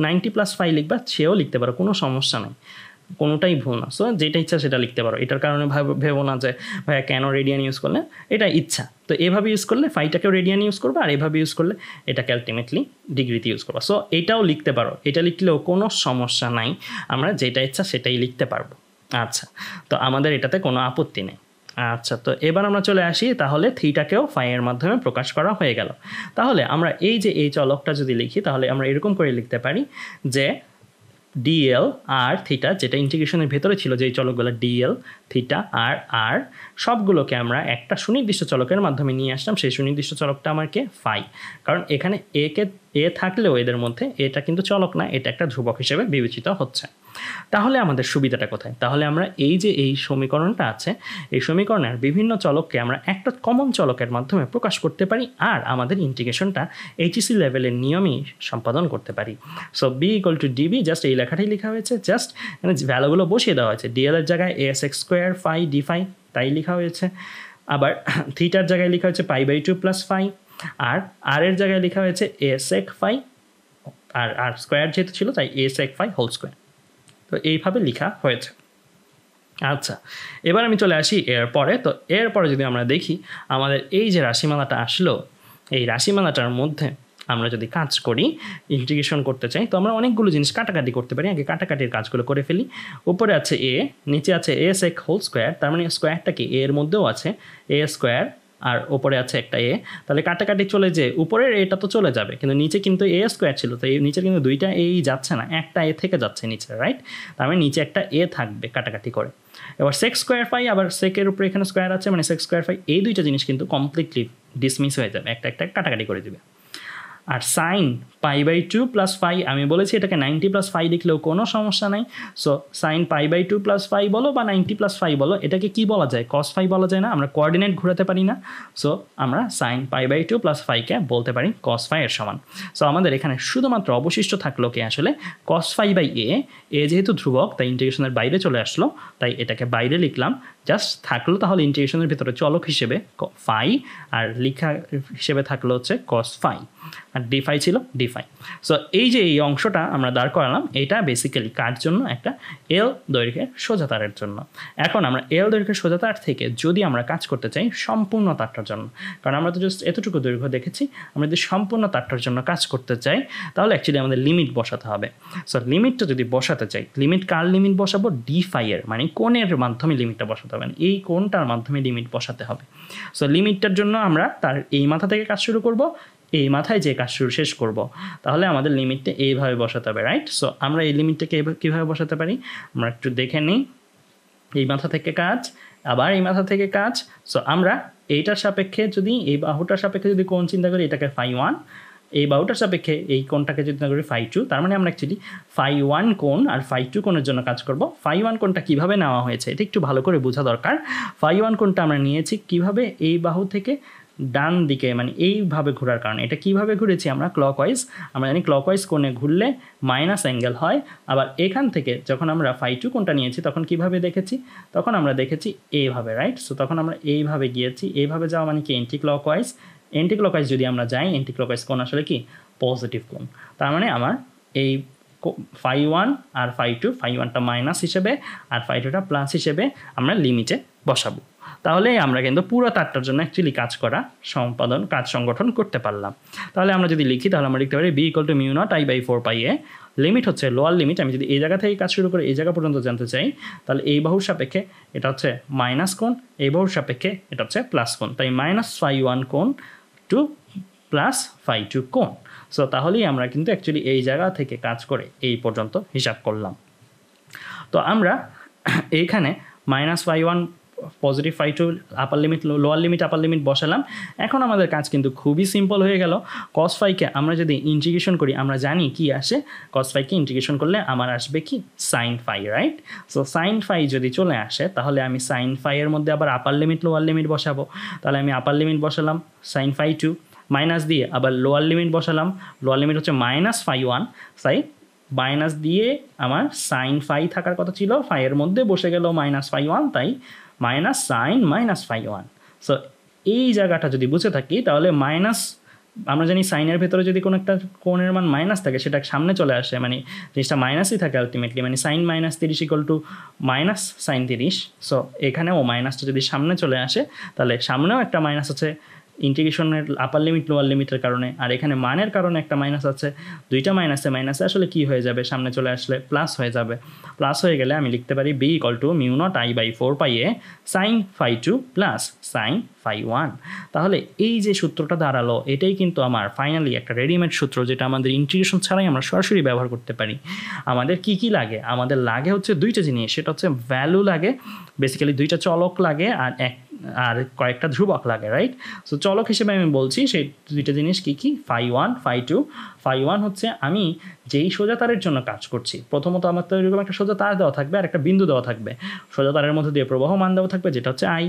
90 প্লাস ফাই লিখবা, সেও লিখতে পারো, কোনো সমস্যা নেই। কোনোটাই ভুল না। সো যেটা ইচ্ছা সেটা লিখতে পারো, এটার কারণে ভেবো না যে ভাইয়া কেন রেডিয়ান ইউজ করলে, এটা ইচ্ছা। তো এভাবে ইউজ করলে ফাইটাকেও রেডিয়ান ইউজ করবে, আর এভাবে ইউজ করলে এটাকে আলটিমেটলি ডিগ্রিতে ইউজ করবো। সো এটাও লিখতে পারো, এটা লিখলেও কোনো সমস্যা নাই, আমরা যেটা ইচ্ছা সেটাই লিখতে পারবো। আচ্ছা, তো আমাদের এটাতে কোনো আপত্তি নেই। আচ্ছা, তো এবার আমরা চলে আসি, তাহলে থিটাকেও ফাইয়ের মাধ্যমে প্রকাশ করা হয়ে গেল। তাহলে আমরা এই যে এই চলকটা যদি লিখি, তাহলে আমরা এরকম করে লিখতে পারি যে ডিএল আর থিটা, যেটা ইন্টিগ্রেশনের ভেতরে ছিল যে চলকগুলো ডিএল থিটা আর আর, সবগুলোকে আমরা একটা সুনির্দিষ্ট চলকের মাধ্যমে নিয়ে আসলাম। সেই সুনির্দিষ্ট চলকটা আমাকে ফাই, কারণ এখানে এ থাকলেও এদের মধ্যে এটা কিন্তু চলক না, এটা একটা ধ্রুবক হিসেবে বিবেচিত হচ্ছে। তাহলে আমাদের সুবিধাটা কোথায়? তাহলে আমরা এই যে এই সমীকরণটা আছে, এই সমীকরণের বিভিন্ন চলককে আমরা একটা কমন চলকের মাধ্যমে প্রকাশ করতে পারি, আর আমাদের ইন্টিগ্রেশনটা এইচএসসি লেভেলের নিয়মেই সম্পাদন করতে পারি। So B equal to DB, just এই লেখাটাই লেখা হয়েছে, জাস্ট ভ্যালুগুলো বসিয়ে দেওয়া হয়েছে। ডিএল এর জায়গায় S X square phi D phi তাই লেখা হয়েছে, আবার থিটার জায়গায় লেখা হয়েছে π/2 প্লাস ফাই, আর আর এর জায়গায় লেখা হয়েছে এ সেক ফাই, আর আর স্কোয়ার যেহেতু ছিল তাই এ সেক ফাই হোল স্কোয়ার। তো এইভাবে লেখা হয়েছে। আচ্ছা, এবার আমি চলে আসি এরপরে। তো এরপরে যদি আমরা দেখি আমাদের এই যে রাশিমালাটা আসলো, এই রাশিমালাটার মধ্যে আমরা যদি কাজ করি, ইন্টিগ্রেশন করতে চাই, তো আমরা অনেকগুলো জিনিস কাটাকাটি করতে পারি। আগে কাটাকাটির কাজগুলো করে ফেলি। উপরে আছে এ, নিচে আছে এ সেক হোল স্কোয়ার, তার মানে স্কোয়ারটা কি এর মধ্যেও আছে এ স্কোয়ার, আর ওপরে আছে একটা এ। তাহলে কাটাকাটি চলে যে উপরের এটা তো চলে যাবে, কিন্তু নিচে কিন্তু এ স্কোয়ার ছিল, তো এই নিচে কিন্তু দুইটা এই যাচ্ছে না, একটা এ থেকে যাচ্ছে নিচে, রাইট? তার মানে নিচে একটা এ থাকবে কাটাকাটি করে। এবার সেক্স স্কোয়ার ফাই, আবার সেকের উপরে এখানে স্কোয়ার আছে, মানে সেক্স স্কোয়ার ফাই, এই দুইটা জিনিস কিন্তু কমপ্লিটলি ডিসমিস হয়ে যাবে, একটা একটা কাটাকাটি করে দিবে। আর সাইন π/2 প্লাস ফাই, আমি বলেছি এটাকে 90 প্লাস ফাই লিখলেও কোনো সমস্যা নাই। সো সাইন π/2 প্লাস ফাই বলো বা 90 প্লাস ফাই বলো, এটাকে কি বলা যায়? কস ফাই বলা যায় না, আমরা কোঅর্ডিনেট ঘোরাতে পারি না। সো আমরা সাইন π/2 প্লাস ফাইকে বলতে পারি কস ফাই এর সমান। সো আমাদের এখানে শুধুমাত্র অবশিষ্ট থাকলো কি আসলে কস ফাই বাই এ। এ যেহেতু ধ্রুবক তাই ইন্টিগ্রেশনের বাইরে চলে আসলো, তাই এটাকে বাইরে লিখলাম। জাস্ট থাকলো তাহলে ইন্টিগ্রেশনের ভিতরে চলক হিসেবে ফাই, আর লিখা হিসেবে থাকলো হচ্ছে কস ফাই, আর ডি ফাই ছিল ডি ফাই। সো এই যে এই অংশটা আমরা দাঁড় করালাম, এটা বেসিক্যালি কার জন্য? একটা এল দৈর্ঘ্যের সোজা তারের জন্য। এখন আমরা এল দৈর্ঘ্যের সোজা তার থেকে যদি আমরা কাজ করতে চাই সম্পূর্ণ তারটার জন্য, কারণ আমরা তো জাস্ট এতটুকু দৈর্ঘ্য দেখেছি, আমরা যদি সম্পূর্ণ তারটার জন্য কাজ করতে চাই তাহলে অ্যাকচুয়ালি আমাদের লিমিট বসাতে হবে। সো লিমিটটা যদি বসাতে চাই, লিমিট কার লিমিট বসাবো? ডি ফাই এর, মানে কোণের মাধ্যমে লিমিটটা বসাতে হবে, এই কোণটার মাধ্যমে লিমিট বসাতে হবে। সো লিমিটটার জন্য আমরা তার এই মাথা থেকে কাজ শুরু করব, এই মাথায় যে কাজ শুরু শেষ করব, তাহলে আমাদের লিমিটটা এইভাবে বসাতে হবে, রাইট? সো আমরা এই লিমিটটাকে কীভাবে বসাতে পারি আমরা একটু দেখে নিই। এই মাথা থেকে কাজ, আবার এই মাথা থেকে কাজ। সো আমরা এইটার সাপেক্ষে যদি, এই বাহুটার সাপেক্ষে যদি কোণ চিন্তা করি, এটাকে φ1, এই বাহুটার সাপেক্ষে এই কোণটাকে যদি চিন্তা করি φ2, তার মানে আমরা অ্যাকচুয়ালি φ1 কোণ আর φ2 কোণের জন্য কাজ করব। φ1 কোণটা কীভাবে নেওয়া হয়েছে এটা একটু ভালো করে বোঝা দরকার। φ1 কোণটা আমরা নিয়েছি কীভাবে? এই বাহু থেকে ডান দিকে, মানে এইভাবে ঘোরার কারণে। এটা কিভাবে ঘুরেছি আমরা? ক্লকওয়াইজ। আমরা জানি ক্লকওয়াইজ কোণে ঘুরলে মাইনাস অ্যাঙ্গেল হয়। আবার এখান থেকে যখন আমরা φ2 কোণটা নিয়েছি তখন কিভাবে দেখেছি? তখন আমরা দেখেছি এইভাবে, রাইট? সো তখন আমরা এইভাবে গিয়েছি। এইভাবে যাওয়া মানে কি? Anti clockwise. এন্টি ক্লকওয়াইজ যদি আমরা যাই, এন্টি ক্লকওয়াইজ কোণ আসলে কি? পজিটিভ কোণ। তার মানে আমার এই φ1 আর φ2, φ1টা মাইনাস হিসেবে আর φ2টা প্লাস হিসেবে আমরা লিমিটে বসাবো। তাহলে আমরা কিন্তু পুরো তারটার জন্য অ্যাকচুয়ালি কাজ সংগঠন করতে পারলাম। তাহলে আমরা যদি লিখি তাহলে আমরা লিখতে পারি b = μ0I/4πa। লিমিট হচ্ছে লোয়ার লিমিট। আমি যদি এই জায়গা থেকে কাজ শুরু করে এই জায়গা পর্যন্ত জানতে চাই, তাহলে এই বাহুর সাপেক্ষে এটা হচ্ছে মাইনাস কোণ, এই বাহুর সাপেক্ষে এটা হচ্ছে প্লাস কোণ, তাই -φ1 কোণ টু +φ2 কোণ। সো তাহলেই আমরা কিন্তু অ্যাকচুয়ালি এই জায়গা থেকে কাজ করে এই পর্যন্ত হিসাব করলাম। তো আমরা এইখানে -φ1 positive φ2 upper limit, lower limit, upper limit বসালাম। এখন আমাদের কাজ কিন্তু খুবই সিম্পল হয়ে গেল। কস ফাইকে আমরা যদি ইন্টিগ্রেশন করি, আমরা জানি কি আসে? কস ফাইকে ইন্টিগ্রেশন করলে আমার আসবে কি? Sine phi, right? So sine phi যদি চলে আসে তাহলে আমি সাইন ফাইয়ের মধ্যে আবার আপার লিমিট লোয়ার লিমিট বসাবো। তাহলে আমি আপার লিমিট বসালাম সাইন φ2, মাইনাস দিয়ে আবার লোয়ার লিমিট বসালাম। লোয়ার লিমিট হচ্ছে -φ1, তাই মাইনাস দিয়ে আমার সাইন ফাই থাকার কথা ছিল, ফাইয়ের মধ্যে বসে গেল -φ1, তাই মাইনাস সাইন -φ1। সো এই জায়গাটা যদি বুঝে থাকি তাহলে আমরা জানি সাইনের ভেতরে যদি কোনো একটা কোণের মান মাইনাস থাকে সেটা সামনে চলে আসে, মানে জিনিসটা মাইনাসই থাকে আলটিমেটলি, মানে sine -30 equal to minus sine 30। So এখানেও মাইনাসটা যদি সামনে চলে আসে তাহলে সামনেও একটা মাইনাস আছে ইন্টিগ্রেশনের আপার লিমিট লোয়ার লিমিটের কারণে, আর এখানে মানের কারণে একটা মাইনাস আছে। দুইটা মাইনাসে আসলে কি হয়ে যাবে, সামনে চলে আসলে প্লাস হয়ে যাবে। প্লাস হয়ে গেলে আমি লিখতে পারি B equal to μ0I/4πa sine phi 2 plus sine phi 1। তাহলে এই যে সূত্রটা দাঁড়ালো এটাই কিন্তু আমার ফাইনালি একটা রেডিমেড সূত্র, যেটা আমাদের ইন্টিগ্রেশন ছাড়াই আমরা সরাসরি ব্যবহার করতে পারি। আমাদের কি লাগে, আমাদের লাগে হচ্ছে দুইটা জিনিস, সেটা হচ্ছে ভ্যালু লাগে, বেসিক্যালি দুইটা চলক লাগে আর কয়েকটা ধ্রুবক লাগে, রাইট? সো চলক হিসেবে আমি বলছি সেই দুইটা জিনিস কি ফাই 1 ফাই 2। ফাই 1 হচ্ছে আমি যেই সোজা তারের জন্য কাজ করছি, প্রথমত আমার তো এরকম একটা সোজা তার দেওয়া থাকবে আর একটা বিন্দু দেওয়া থাকবে, সোজা তারের মধ্যে দিয়ে প্রবাহ মান দেওয়া থাকবে যেটা হচ্ছে আই,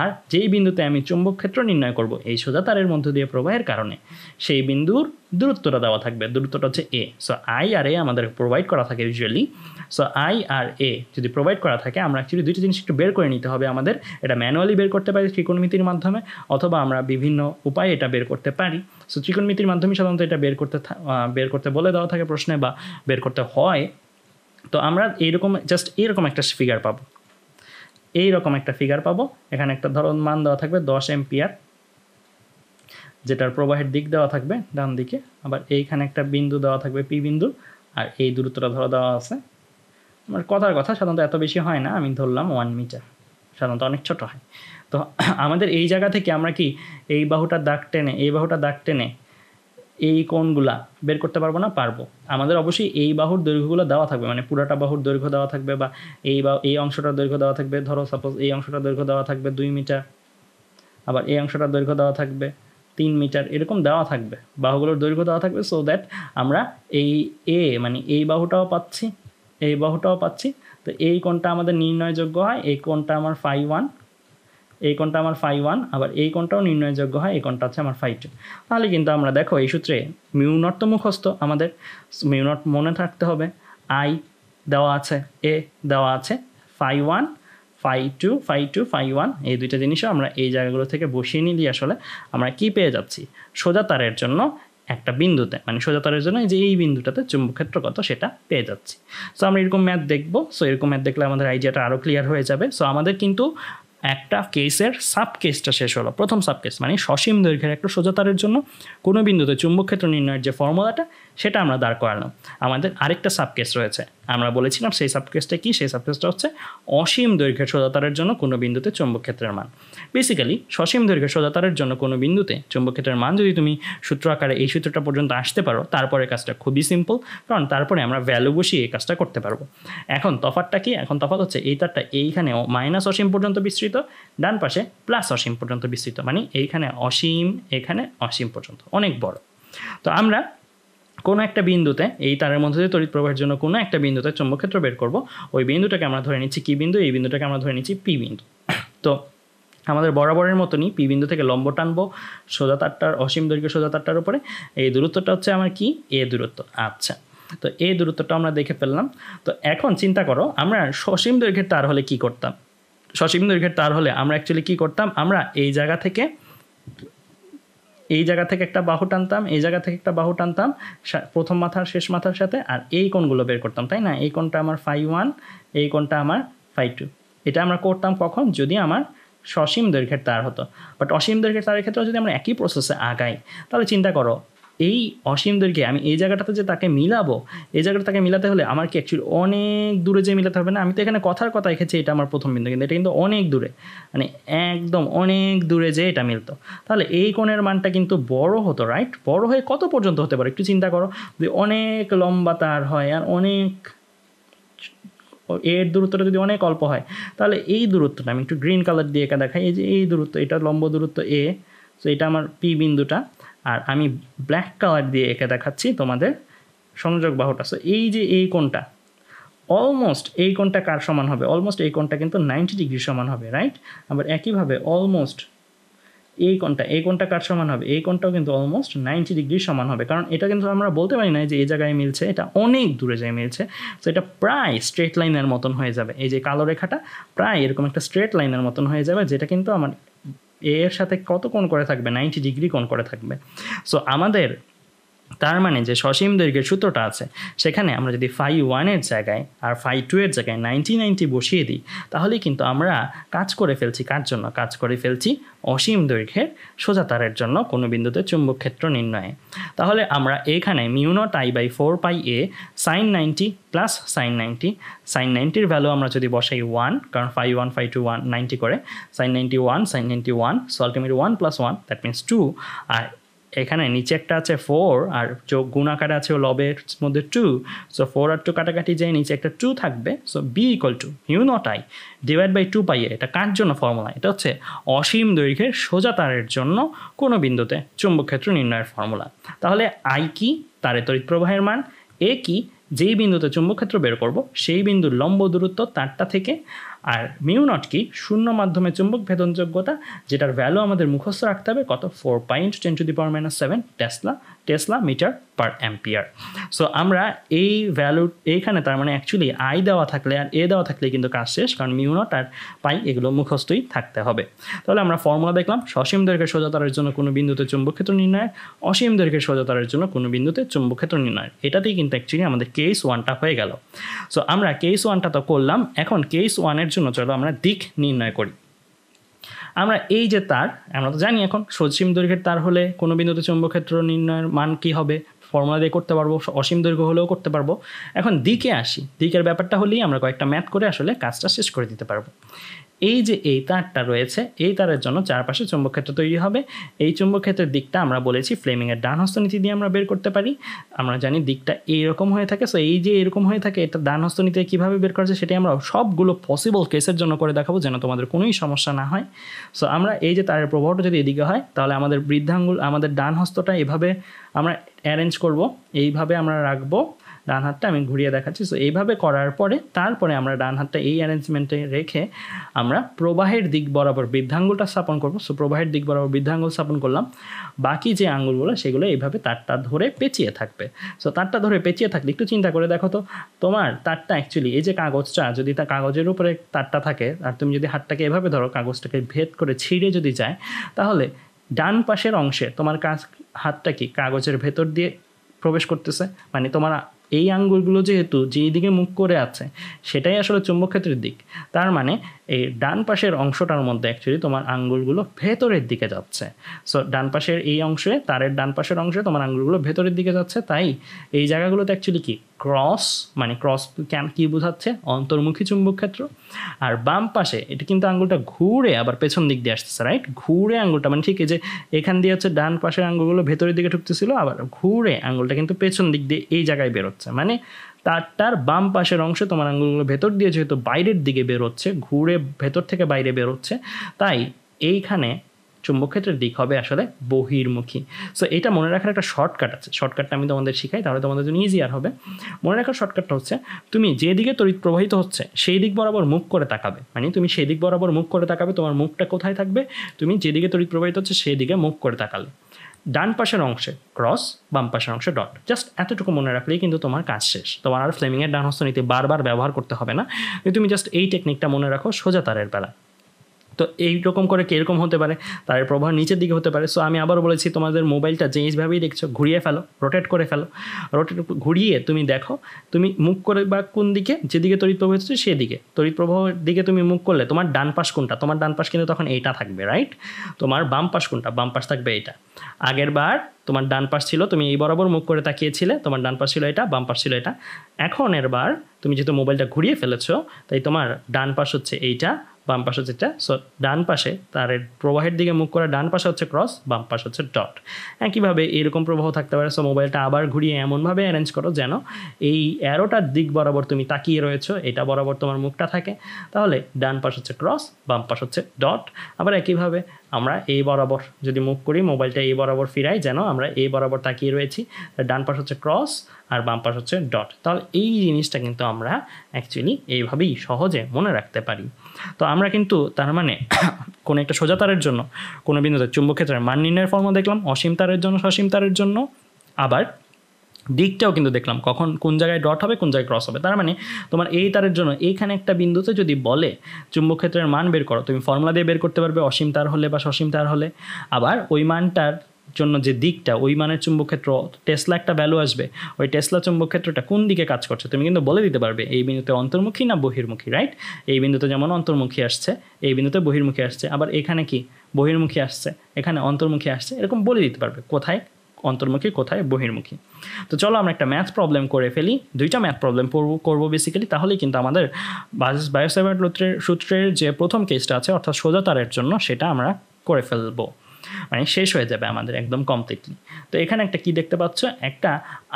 আর যেই বিন্দুতে আমি চুম্বক ক্ষেত্র নির্ণয় করব এই সোজা তারের মধ্যে দিয়ে প্রবাহের কারণে সেই বিন্দুর দূরত্বটা দেওয়া থাকবে, দূরত্বটা হচ্ছে এ। সো আই আর এ আমাদের প্রোভাইড করা থাকে ইউজুয়ালি। সো আই আর এ যদি প্রোভাইড করা থাকে, আমরা অ্যাকচুয়ালি দুইটা জিনিস একটু বের করে নিতে হবে আমাদের। এটা ম্যানুয়ালি বের করতে পারি ত্রিকোণমিতির মাধ্যমে, অথবা আমরা বিভিন্ন উপায়ে এটা বের করতে পারি। সো ত্রিকোণমিতির মাধ্যমে সাধারণত এটা বের করতে বলে দেওয়া থাকে প্রশ্নে বা বের করতে হয়। তো আমরা জাস্ট এইরকম একটা ফিগার পাবো, এখানে একটা ধরুন মান দেওয়া থাকবে 10 এম্পিয়ার, যেটার প্রবাহের দিক দেওয়া থাকবে ডান দিকে, আবার এইখানে একটা বিন্দু দেওয়া থাকবে পি বিন্দু, আর এই দূরত্বটা দেওয়া আছে। আমার কথার কথা সাধারণত এত বেশি হয় না, আমি ধরলাম 1 মিটার, সাধারণত অনেক ছোট হয়। তো আমাদের এই জায়গা থেকে আমরা কি এই বাহুটার দাগ টেনে এই কোণগুলা বের করতে পারবো না? পারবো। আমাদের অবশ্যই এই বাহুর দৈর্ঘ্যগুলো দেওয়া থাকবে, মানে পুরাটা বাহুর দৈর্ঘ্য দেওয়া থাকবে, বা এই অংশটার দৈর্ঘ্য দেওয়া থাকবে। ধরো সাপোজ এই অংশটার দৈর্ঘ্য দেওয়া থাকবে 2 মিটার, আবার এই অংশটার দৈর্ঘ্য দেওয়া থাকবে 3 মিটার, এরকম দেওয়া থাকবে, বাহুগুলোর দৈর্ঘ্য দেওয়া থাকবে। সো দ্যাট আমরা মানে এই বাহুটাও পাচ্ছি, তো এই কোণটা আমাদের নির্ণয়যোগ্য হয়, এই কোণটা আমার ফাই 1, আবার এই কোণটাও নির্ণয়যোগ্য হয়, এই কোণটা হচ্ছে আমার ফাই 2। তাহলে কিন্তু আমরা দেখো এই সূত্রে μ0 তো মুখস্থ, আমাদের μ0 মনে থাকতে হবে, আই দেওয়া আছে, এ দেওয়া আছে, ফাই 1 ফাই 2 ফাই 1, এই দুইটা জিনিসও আমরা এই জায়গাগুলো থেকে বসিয়ে নিলে আসলে আমরা কি পেয়ে যাচ্ছি, সোজা তারের জন্য একটা বিন্দুতে, মানে সোজা তারের জন্য যে এই বিন্দুটাতে চুম্বক ক্ষেত্র কত সেটা পেয়ে যাচ্ছি। সো আমরা এরকম ম্যাথ দেখবো। সো এরকম ম্যাথ দেখলে আমাদের আইডিয়াটা আরও ক্লিয়ার হয়ে যাবে। সো আমাদের কিন্তু একটা কেসের সাব কেসটা শেষ হলো। প্রথম সাব কেস মানে সসীম দৈর্ঘ্যের একটা সোজা তারের জন্য কোনো বিন্দুতে চুম্বক ক্ষেত্র নির্ণয়ের যে ফর্মুলাটা সেটা আমরা দাঁড় করালাম। আমাদের আরেকটা সাব কেস রয়েছে, আমরা বলেছিলাম সেই সাব কেসটা কি, সেই সাব কেসটা হচ্ছে অসীম দৈর্ঘ্যের সোজা তারের জন্য কোনো বিন্দুতে চুম্বক ক্ষেত্রের মান। বেসিক্যালি সসীম দৈর্ঘ্যের সোজা তারের জন্য কোনো বিন্দুতে চুম্বক ক্ষেত্রের মান যদি তুমি সূত্র আকারে এই সূত্রটা পর্যন্ত আসতে পারো, তারপরে কাজটা খুবই সিম্পল, কারণ তারপরে আমরা ভ্যালু বসিয়ে এই কাজটা করতে পারবো। এখন তফাৎটা কি? এখন তফাৎ হচ্ছে এই তারটা এইখানে মাইনাস অসীম পর্যন্ত বিস্তৃত, ডান পাশে প্লাস অসীম পর্যন্ত বিস্তৃত, মানে এইখানে অসীম, এখানে অসীম পর্যন্ত, অনেক বড়। তো আমরা কোনো একটা বিন্দুতে এই তারের মধ্যে দিয়ে তড়িৎ প্রবাহের জন্য কোনো একটা বিন্দুতে চুম্বক ক্ষেত্র বের করব, ওই বিন্দুটাকে আমরা ধরে নিচ্ছি কি বিন্দু, এই বিন্দুটাকে আমরা ধরে নিচ্ছি পি বিন্দু। তো আমাদের বরাবরের মতনই পি বিন্দু থেকে লম্ব টানবো সোজা তারটার, অসীম দৈর্ঘ্য সোজা তারটার উপরে। এই দূরত্বটা হচ্ছে আমার কি, এ দূরত্ব। আচ্ছা, তো এই দূরত্বটা আমরা দেখে ফেললাম। তো এখন চিন্তা করো আমরা সসীম দৈর্ঘ্যের তার হলে কি করতাম। সসীম দৈর্ঘ্যের তার হলে আমরা অ্যাকচুয়ালি কী করতাম, আমরা এই জায়গা থেকে একটা বাহু টানতাম, এই জায়গা থেকে একটা বাহু টানতাম প্রথম মাথার শেষ মাথার সাথে, আর এই কোণগুলো বের করতাম, তাই না? এই কোণটা আমার ফাই 1, এই কোণটা আমার ফাই 2। এটা আমরা করতাম কখন, যদি আমার সসীম দৈর্ঘ্যের তার হতো। বাট অসীম দৈর্ঘ্যের তারের ক্ষেত্রে যদি আমরা একই প্রসেসে আগাই, তাহলে চিন্তা করো এই অসীম দৈর্ঘ্যে আমি এই জায়গাটাতে যে তাকে মিলাবো, এই জায়গাটা তাকে মিলাতে হলে আমার কি অ্যাকচুয়ালি অনেক দূরে যে মিলাতে হবে না? আমি তো এখানে কথার কথা এঁকেছি এটা আমার প্রথম বিন্দু, কিন্তু এটা কিন্তু অনেক দূরে, মানে একদম অনেক দূরে যে এটা মিলতো। তাহলে এই কোণের মানটা কিন্তু বড় হতো, রাইট? বড় হয়ে কত পর্যন্ত হতে পারে একটু চিন্তা করো। যদি অনেক লম্বা তার হয় আর অনেক এর দূরত্বটা যদি অনেক অল্প হয়, তাহলে এই দূরত্বটা আমি একটু গ্রিন কালার দিয়ে একা দেখাই, এই যে এই দূরত্ব, এটা লম্ব দূরত্ব এ, সো এটা আমার পি বিন্দুটা, আর আমি ব্ল্যাক কালার দিয়ে এঁকে দেখাচ্ছি তোমাদের সংযোগ বাহুটা। সো এই যে এই কোণটা, অলমোস্ট এই কোণটা কার সমান হবে? অলমোস্ট এই কোণটা কিন্তু 90 ডিগ্রি সমান হবে, রাইট? আবার একইভাবে অলমোস্ট এই কোণটা কার সমান হবে? এই কোণটাও কিন্তু অলমোস্ট 90 ডিগ্রি সমান হবে, কারণ এটা কিন্তু আমরা বলতে পারি না যে এই জায়গায় মিলছে, এটা অনেক দূরে যায় মিলছে। সো এটা প্রায় স্ট্রেট লাইনের মতন হয়ে যাবে, এই যে কালো রেখাটা প্রায় এরকম একটা স্ট্রেট লাইনের মতন হয়ে যাবে, যেটা কিন্তু আমার এ এর সাথে কত কোণ করে থাকবে, 90 ডিগ্রি কোণ করে থাকবে। সো আমাদের তার মানে যে সসীম দৈর্ঘ্যের সূত্রটা আছে সেখানে আমরা যদি φ1 এর জায়গায় আর φ2 এর জায়গায় 90 বসিয়ে দিই তাহলেই কিন্তু আমরা কাজ করে ফেলছি। কার জন্য কাজ করে ফেলছি? অসীম দৈর্ঘ্যের সোজা তারের জন্য কোনো বিন্দুতে চুম্বক ক্ষেত্র নির্ণয়ে। তাহলে আমরা এখানে μ0I/4πa sin 90 plus sin 90, sin 90-র ভ্যালু আমরা যদি বসাই 1, কারণ φ1 φ2 90 করে, sin 91 sin 91, so ultimately 1 + 1 that means 2, আর এখানে নিচে একটা আছে 4 আর যোগ গুণ আকারে আছে লবের মধ্যে 2, সো 4 আর 2 কাটাকাটি যায়, নিচে একটা 2 থাকবে। So B equal to μ0I / 2πa। এটা কার জন্য ফর্মুলা? এটা হচ্ছে অসীম দৈর্ঘ্যের সোজা তারের জন্য কোনো বিন্দুতে চুম্বক ক্ষেত্র নির্ণয়ের ফর্মুলা। তাহলে আই কি? তারের তড়িৎ প্রবাহের মান। এ কি? যেই বিন্দুতে চুম্বক ক্ষেত্র বের করব সেই বিন্দুর লম্ব দূরত্ব তারটা থেকে। আর μ0 কি? শূন্য মাধ্যমে চুম্বক ভেদনযোগ্যতা, যেটার ভ্যালু আমাদের মুখস্থ রাখতে হবে কত? 4π × 10⁻⁷ tesla metre per ampere. So আমরা এই ভ্যালু এইখানে তার মানে অ্যাকচুয়ালি আই দেওয়া থাকলে আর এ দেওয়া থাকলে কিন্তু কাজ শেষ, কারণ μ0 আর পাই এগুলো মুখস্থই থাকতে হবে। তাহলে আমরা ফর্মুলা দেখলাম সসীম দৈর্ঘ্যের সোজা তারের জন্য কোনো বিন্দুতে চুম্বক ক্ষেত্র নির্ণয়ের, অসীম দৈর্ঘ্যের সোজা তারের জন্য কোনো বিন্দুতে চুম্বক ক্ষেত্র নির্ণয়ের। এটাতেই কিন্তু অ্যাকচুয়ালি আমাদের কেস 1টা হয়ে গেল। সো আমরা কেস 1টা তো করলাম, এখন কেস 1-এর জন্য চলো আমরা দিক নির্ণয় করি। আমরা এই যে তার, আমরা তো জানি এখন সসীম দৈর্ঘ্যের তার হলে কোনো বিন্দুতে চুম্বক ক্ষেত্র নির্ণয়ের মান কী হবে, ফর্মুলা দিয়ে করতে পারবো, অসীম দৈর্ঘ্য হলেও করতে পারবো। এখন দিকে আসি। দিকের ব্যাপারটা হলেই আমরা কয়েকটা ম্যাথ করে আসলে কাজটা শেষ করে দিতে পারবো। এই যে এই তারটা রয়েছে, এই তারের জন্য চারপাশে চুম্বক ক্ষেত্র তৈরি হবে। এই চুম্বক ক্ষেত্রের দিকটা আমরা বলেছি ফ্লেমিংয়ের ডান হস্ত নীতি দিয়ে আমরা বের করতে পারি। আমরা জানি দিকটা এইরকম হয়ে থাকে, সো এই যে এরকম হয়ে থাকে এটা ডান হস্ত নীতি কীভাবে বের করা যায় সেটাই আমরা সবগুলো পসিবল কেসের জন্য করে দেখাবো, যেন তোমাদের কোনোই সমস্যা না হয়। সো আমরা এই যে তারের প্রবাহটা যদি এদিকে হয় তাহলে আমাদের বৃদ্ধাঙ্গুল, আমাদের ডান হস্তটা এভাবে আমরা অ্যারেঞ্জ করব, এইভাবে আমরা রাখবো। ডান হাতটা আমি ঘুরিয়ে দেখাচ্ছি। সো এইভাবে করার পরে তারপরে আমরা ডান হাতটা এই অ্যারেঞ্জমেন্টে রেখে আমরা প্রবাহের দিক বরাবর বৃদ্ধাঙ্গুলটা স্থাপন করব। সো প্রবাহের দিক বরাবর বৃদ্ধাঙ্গুল স্থাপন করলাম, বাকি যে আঙ্গুলগুলো সেগুলো এইভাবে তারটা ধরে পেঁচিয়ে থাকবে। সো তারটা ধরে পেঁচিয়ে থাকলে একটু চিন্তা করে দেখো তো, তোমার তারটা অ্যাকচুয়ালি এই যে কাগজটা, যদি তা কাগজের উপরে তারটা থাকে আর তুমি যদি হাতটাকে এভাবে ধরো, কাগজটাকে ভেদ করে ছিঁড়ে যদি যায়, তাহলে ডান পাশের অংশে তোমার হাতটা কি কাগজের ভেতর দিয়ে প্রবেশ করতেছে, মানে তোমার এই আঙ্গুলগুলো যেহেতু যেই দিকে মুখ করে আছে সেটাই আসলে চুম্বক ক্ষেত্রের দিক। তার মানে এই ডান পাশের অংশটার মধ্যে অ্যাকচুয়ালি তোমার আঙ্গুলগুলো ভেতরের দিকে যাচ্ছে। সো ডান পাশের এই অংশে, তারের ডান পাশের অংশে তোমার আঙ্গুলগুলো ভেতরের দিকে যাচ্ছে। তাই এই জায়গাগুলোতে অ্যাকচুয়ালি কি ক্রস, মানে ক্রস কী বোঝাচ্ছে? অন্তর্মুখী চুম্বক ক্ষেত্র। আর বাম পাশে এটা কিন্তু আঙ্গুলটা ঘুরে আবার পেছন দিক দিয়ে আসতেছে, রাইট? ঘুরে আঙ্গুলটা মানে ঠিক এই যে এখান দিয়ে হচ্ছে ডান পাশের আঙ্গুলগুলো ভেতরের দিকে ঢুকতেছিল, আবার ঘুরে আঙ্গুলটা কিন্তু পেছন দিক দিয়ে এই জায়গায় বেরোচ্ছে। মানে তারটার বাম পাশের অংশে তোমার আঙ্গুলগুলো ভেতর দিয়ে যেহেতু বাইরের দিকে বেরোচ্ছে, ঘুরে ভেতর থেকে বাইরে বেরোচ্ছে, তাই এইখানে চুম্বক ক্ষেত্রের দিক হবে আসলে বহির্মুখী। সো এটা মনে রাখার একটা শর্টকাট আছে, শর্টকাটটা আমি তোমাদের শিখাই, তাহলে তোমাদের জন্য ইজিয়ার হবে। মনে রাখার শর্টকাটটা হচ্ছে তুমি যেদিকে তড়িৎ প্রবাহিত হচ্ছে সেই দিক বরাবর মুখ করে তাকাবে, মানে তুমি সেই দিক বরাবর মুখ করে তাকাবে, তোমার মুখটা কোথায় থাকবে? তুমি যেদিকে তড়িৎ প্রবাহিত হচ্ছে সেই দিকে মুখ করে তাকালে। ডান পাশের অংশে ক্রস, বাম পাশের অংশে ডট, জাস্ট এতটুকু মনে রাখলেই কিন্তু তোমার কাজ শেষ। তোমার আর ফ্লেমিংয়ের ডান হস্ত নীতি বারবার ব্যবহার করতে হবে না, তুমি জাস্ট এই টেকনিকটা মনে রাখো সোজা তারের বেলা। তো এইরকম করে কীরকম হতে পারে? তারের প্রবাহ নিচের দিকে হতে পারে। সো আমি আবারও বলেছি, তোমাদের মোবাইলটা যেইভাবেই দেখছো ঘুরিয়ে ফেলো, রোটেট করে ফেলো। রোটেট ঘুরিয়ে তুমি দেখো তুমি মুখ করে বা কোন দিকে, যেদিকে তড়িৎ প্রবাহ হচ্ছে সেদিকে, তড়িৎ প্রবাহের দিকে তুমি মুখ করলে তোমার ডান পাশ কোনটা? তোমার ডান পাশ কিন্তু তখন এইটা থাকবে, রাইট? তোমার বাম পাশ কোনটা? বাম পাশ থাকবে এইটা। আগের বার তোমার ডান পাশ ছিল, তুমি এই বরাবর মুখ করে তাকিয়েছিলে, তোমার ডান পাশ ছিল এটা, বাম পাশ ছিল এটা। এখন এরবার তুমি যেহেতু মোবাইলটা ঘুরিয়ে ফেলেছো, তাই তোমার ডান পাশ হচ্ছে এইটা, বাম পাশ হচ্ছে এটা। সো ডান পাশে তারের প্রবাহের দিকে মুখ করা ডান পাশে হচ্ছে ক্রস, বাম পাশ হচ্ছে ডট। একইভাবে এরকম প্রবাহ থাকতে পারে। সো মোবাইলটা আবার ঘুরিয়ে এমনভাবে অ্যারেঞ্জ করো যেন এই অ্যারোটার দিক বরাবর তুমি তাকিয়ে রয়েছো, এটা বরাবর তোমার মুখটা থাকে। তাহলে ডান পাশ হচ্ছে ক্রস, বাম পাশ হচ্ছে ডট। আবার একইভাবে আমরা এই বরাবর যদি মুখ করি, মোবাইলটা এই বরাবর ফিরাই যেন আমরা এই বরাবর তাকিয়ে রয়েছি, ডান পাশ হচ্ছে ক্রস আর বাম পাশ হচ্ছে ডট। তাহলে এই জিনিসটা কিন্তু আমরা অ্যাকচুয়ালি এইভাবেই সহজে মনে রাখতে পারি। তো আমরা কিন্তু তার মানে কোনো একটা সোজা তারের জন্য কোনো বিন্দুতে চুম্বক ক্ষেত্রের মান নির্ণয়ের ফর্মুলা দেখলাম, অসীম তারের জন্য, সসীম তারের জন্য। আবার দিকটাও কিন্তু দেখলাম কখন কোন জায়গায় ডট হবে কোন জায়গায় ক্রস হবে। তার মানে তোমার এই তারের জন্য এইখানে একটা বিন্দুতে যদি বলে চুম্বক ক্ষেত্রের মান বের করো, তুমি ফর্মুলা দিয়ে বের করতে পারবে অসীম তার হলে বা সসীম তার হলে। আবার ওই মানটার জন্য যে দিকটা, ওই মানের চুম্বক ক্ষেত্র টেসলা একটা ভ্যালু আসবে, ওই টেসলা চুম্বক ক্ষেত্রটা কোন দিকে কাজ করছে তুমি কিন্তু বলে দিতে পারবে এই বিন্দুতে অন্তর্মুখী না বহির্মুখী, রাইট? এই বিন্দুতে যেমন অন্তর্মুখী আসছে, এই বিন্দুতে বহির্মুখী আসছে, আবার এখানে কি বহির্মুখী আসছে, এখানে অন্তর্মুখী আসছে, এরকম বলে দিতে পারবে কোথায় অন্তর্মুখী কোথায় বহির্মুখী। তো চলো আমরা একটা ম্যাথ প্রবলেম করে ফেলি, দুইটা ম্যাথ প্রবলেম করবো বেসিক্যালি, তাহলেই কিন্তু আমাদের বায়োসেভার্ট সূত্রের যে প্রথম কেসটা আছে অর্থাৎ সোজা তারের জন্য সেটা আমরা করে ফেলবো, মানে শেষ হয়ে যাবে আমাদের একদম কমপ্লিটলি। তো এখানে একটা কি দেখতে পাচ্ছ, একটা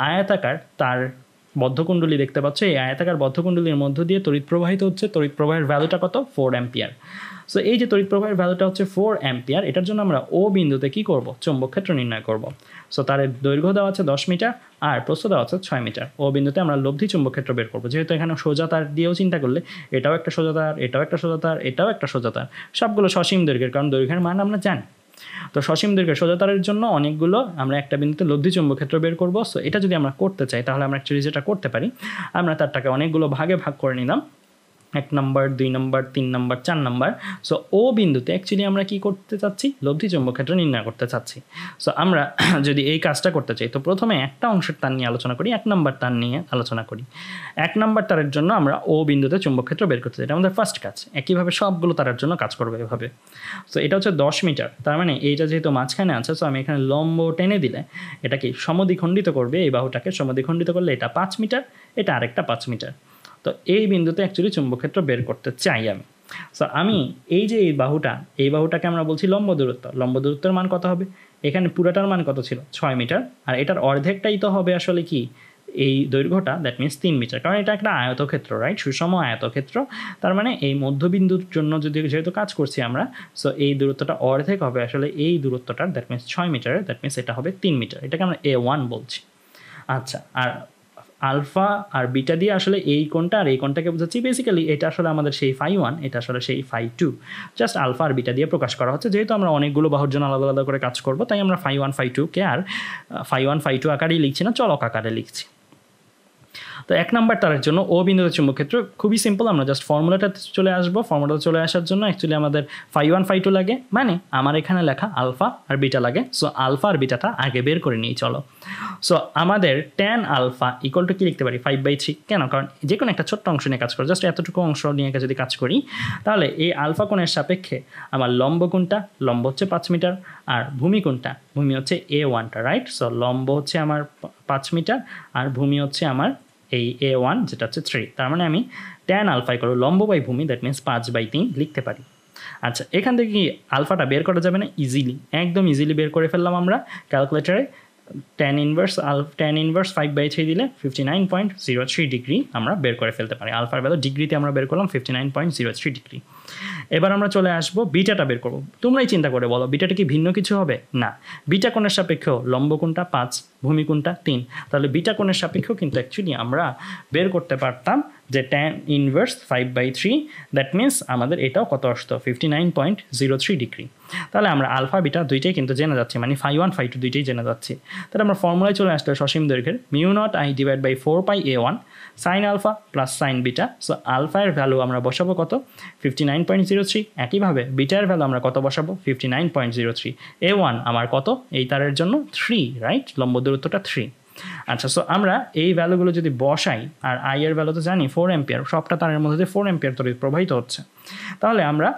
আয়তাকার তার বদ্ধকুণ্ডলী দেখতে পাচ্ছ। এই আয়তাকার বদ্ধকুণ্ডলীর মধ্য দিয়ে তড়িৎ প্রবাহিত হচ্ছে, তড়িৎ প্রবাহের ভ্যালুটা কত 4 অ্যাম্পিয়ার। সো এই যে তড়িৎ প্রবাহের ভ্যালুটা হচ্ছে 4 অ্যাম্পিয়ার, এটার জন্য আমরা ও বিন্দুতে কী করব, চৌম্বক ক্ষেত্র নির্ণয় করব। সো তার দৈর্ঘ্য দেওয়া আছে 10 মিটার আর প্রস্থ দেওয়া আছে 6 মিটার। ও বিন্দুতে আমরা লব্ধি চৌম্বক ক্ষেত্র বের করবো। যেহেতু এখানে সোজা তার দিয়েও চিন্তা করলে এটাও একটা সোজা তার, এটাও একটা সোজা তার, এটাও একটা সোজা তার, সবগুলো সসীম দৈর্ঘ্যের, কারণ দৈর্ঘ্যের মান আমরা জানি। তো সসীম দৈর্ঘ্যের সোজা তারের জন্য অনেকগুলো আমরা একটা বিন্দুতে লব্ধি চৌম্বক ক্ষেত্র বের করবো। সো এটা যদি আমরা করতে চাই তাহলে আমরা অ্যাকচুয়ালি যেটা করতে পারি, আমরা তারটাকে অনেকগুলো ভাগে ভাগ করে নিলাম, 1 নম্বর 2 নম্বর 3 নম্বর 4 নম্বর। সো ও বিন্দুতে অ্যাকচুয়ালি আমরা কি করতে চাচ্ছি, লব্ধি চৌম্বক ক্ষেত্র নির্ণয় করতে চাচ্ছি। সো আমরা যদি এই কাজটা করতে চাই তো প্রথমে একটা অংশের তার নিয়ে আলোচনা করি, 1 নম্বর তার নিয়ে আলোচনা করি। 1 নম্বর তারের জন্য আমরা ও বিন্দুতে চৌম্বক ক্ষেত্র বের করতে চাই, এটা আমাদের ফার্স্ট কাজ। একইভাবে সবগুলো তারের জন্য কাজ করবে এভাবে। সো এটা হচ্ছে 10 মিটার, তার মানে এইটা যেহেতু মাঝখানে আছে, সো আমি এখানে লম্ব টেনে দিলে এটা কি সমদ্বিখণ্ডিত করবে, এই বাহুটাকে সমদ্বিখণ্ডিত করলে এটা 5 মিটার, এটা আরেকটা 5 মিটার। তো এই বিন্দুতে অ্যাকচুয়ালি চুম্বক ক্ষেত্র বের করতে চাই আমি। সো আমি এই যে এই বাহুটাকে আমরা বলছি লম্ব দূরত্ব। লম্ব দূরত্বের মান কত হবে, এখানে পুরাটার মান কত ছিল 6 মিটার, আর এটার অর্ধেকটাই তো হবে আসলে কি এই দৈর্ঘ্যটা, দ্যাট মিনস 3 মিটার, কারণ এটা একটা আয়তক্ষেত্র, রাইট, সুষম আয়তক্ষেত্র। তার মানে এই মধ্যবিন্দুর জন্য যেহেতু কাজ করছি আমরা, সো এই দূরত্বটা অর্ধেক হবে আসলে এই দূরত্বটার, দ্যাট মিনস 6 মিটারের, দ্যাট মিনস এটা হবে 3 মিটার। এটাকে আমরা A1 বলছি। আচ্ছা, আর আলফা আর বিটা দিয়ে আসলে এই কোণটা আর এই কোণটাকে বোঝাচ্ছি। বেসিক্যালি এটা আসলে আমাদের সেই φ1, এটা আসলে সেই φ2, জাস্ট আলফা আর বিটা দিয়ে প্রকাশ করা হচ্ছে। যেহেতু আমরা অনেকগুলো বাহুর জন্য আলাদা আলাদা করে কাজ করব, তাই আমরা φ1 φ2কে আর φ1 φ2 আকারেই লিখছি না, চলক আকারে লিখছি। তো 1 নম্বর তারের জন্য ও বিন্দুতে চুম্বক ক্ষেত্র খুবই সিম্পল, আমরা জাস্ট ফর্মুলাটাতে চলে আসবো। ফর্মুলাটা চলে আসার জন্য অ্যাকচুয়ালি আমাদের φ1 φ2 লাগে, মানে আমার এখানে লেখা আলফা আর বিটা লাগে। সো আলফা আর বিটাটা আগে বের করে নিই চলো। সো আমাদের tan আলফা ইকুয়াল টু কি লিখতে পারি 5/3। কেন, কারণ যে কোনো একটা ছোট্ট অংশ নিয়ে কাজ করো, জাস্ট এতটুকু অংশ নিয়ে যদি কাজ করি তাহলে এই আলফা কোণের সাপেক্ষে আমার লম্ব কোণটা, লম্ব হচ্ছে 5 মিটার, আর ভূমি কোণটা, ভূমি হচ্ছে A1টা, রাইট। সো লম্ব হচ্ছে আমার 5 মিটার আর ভূমি হচ্ছে আমার এই A1 যেটা হচ্ছে 3। তার মানে আমি tan আলফা ইকুয়াল লম্ব বাই ভূমি, দ্যাট মিনস 5/3 লিখতে পারি। আচ্ছা, এখান থেকে কি আলফাটা বের করা যাবে না? ইজিলি, একদম ইজিলি বের করে ফেললাম আমরা ক্যালকুলেটারে। tan ইনভার্স 5/3 দিলে 59.03 ডিগ্রি আমরা বের করে ফেলতে পারি। আলফার ভ্যালু ডিগ্রিতে আমরা বের করলাম 59.03 ডিগ্রি। এবার আমরা চলে আসবো বিটাটা বের করবো। তোমরাই চিন্তা করে বলো বিটাটা কি ভিন্ন কিছু হবে? না, বিটা কোণের সাপেক্ষেও লম্ব কোণটা 5, ভূমি কোণটা 3, তাহলে বিটা কোণের সাপেক্ষেও কিন্তু অ্যাকচুয়ালি আমরা বের করতে পারতাম যে tan ইনভার্স 5/3, দ্যাট মিনস আমাদের এটাও কত আসতো 59.03 ডিগ্রি। তাহলে আমরা আলফা বিটা দুইটাই কিন্তু জেনে যাচ্ছি, মানে φ1 φ2 দুইটাই জেনে যাচ্ছি। তাহলে আমরা ফর্মুলায় চলে আসলে সসীম দৈর্ঘ্যের μ0I divide by 4πA1 sine alpha plus sine beta. So আলফার ভ্যালু আমরা বসাবো কত 59.03, একইভাবে বিটার ভ্যালু আমরা কত বসাবো 59.03। A1 আমার কত এই তারের জন্য 3, রাইট, লম্ব দূরত্বটা 3। আচ্ছা, সো আমরা এই ভ্যালুগুলো যদি বসাই, আর আই এর ভ্যালু তো জানি 4 অ্যাম্পিয়ার, সবটা তারের মধ্যে 4 অ্যাম্পিয়ার তড়িৎ প্রবাহিত হচ্ছে। তাহলে আমরা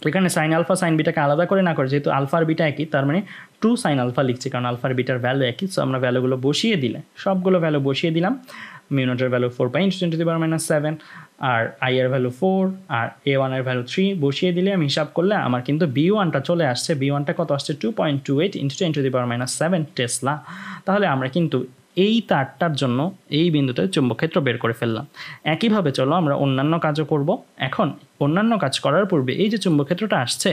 এখানে সাইন আলফা সাইন বিটাকে আলাদা করে না করে, যেহেতু আলফা আর বিটা একই, তার মানে 2 সাইন আলফা লিখছি, কারণ আলফা আর বিটার ভ্যালু একই। সো আমরা ভ্যালুগুলো বসিয়ে দিলে, সবগুলো ভ্যালু বসিয়ে দিলাম। মিউনটের ভ্যালু 4/10⁻⁷, আর আই এর ভ্যালু 4, আর A1 এর ভ্যালু 3 বসিয়ে দিলে আমি হিসাব করলে আমার কিন্তু B1টা চলে আসছে। B1টা কত আসছে 2.28 × 10⁻⁷ টেসলা। তাহলে আমরা কিন্তু এই তারটার জন্য এই বিন্দুতে চুম্বক ক্ষেত্র বের করে ফেললাম। একইভাবে চলো আমরা অন্যান্য কাজও করব। এখন অন্যান্য কাজ করার পূর্বে এই যে চুম্বক ক্ষেত্রটা আসছে,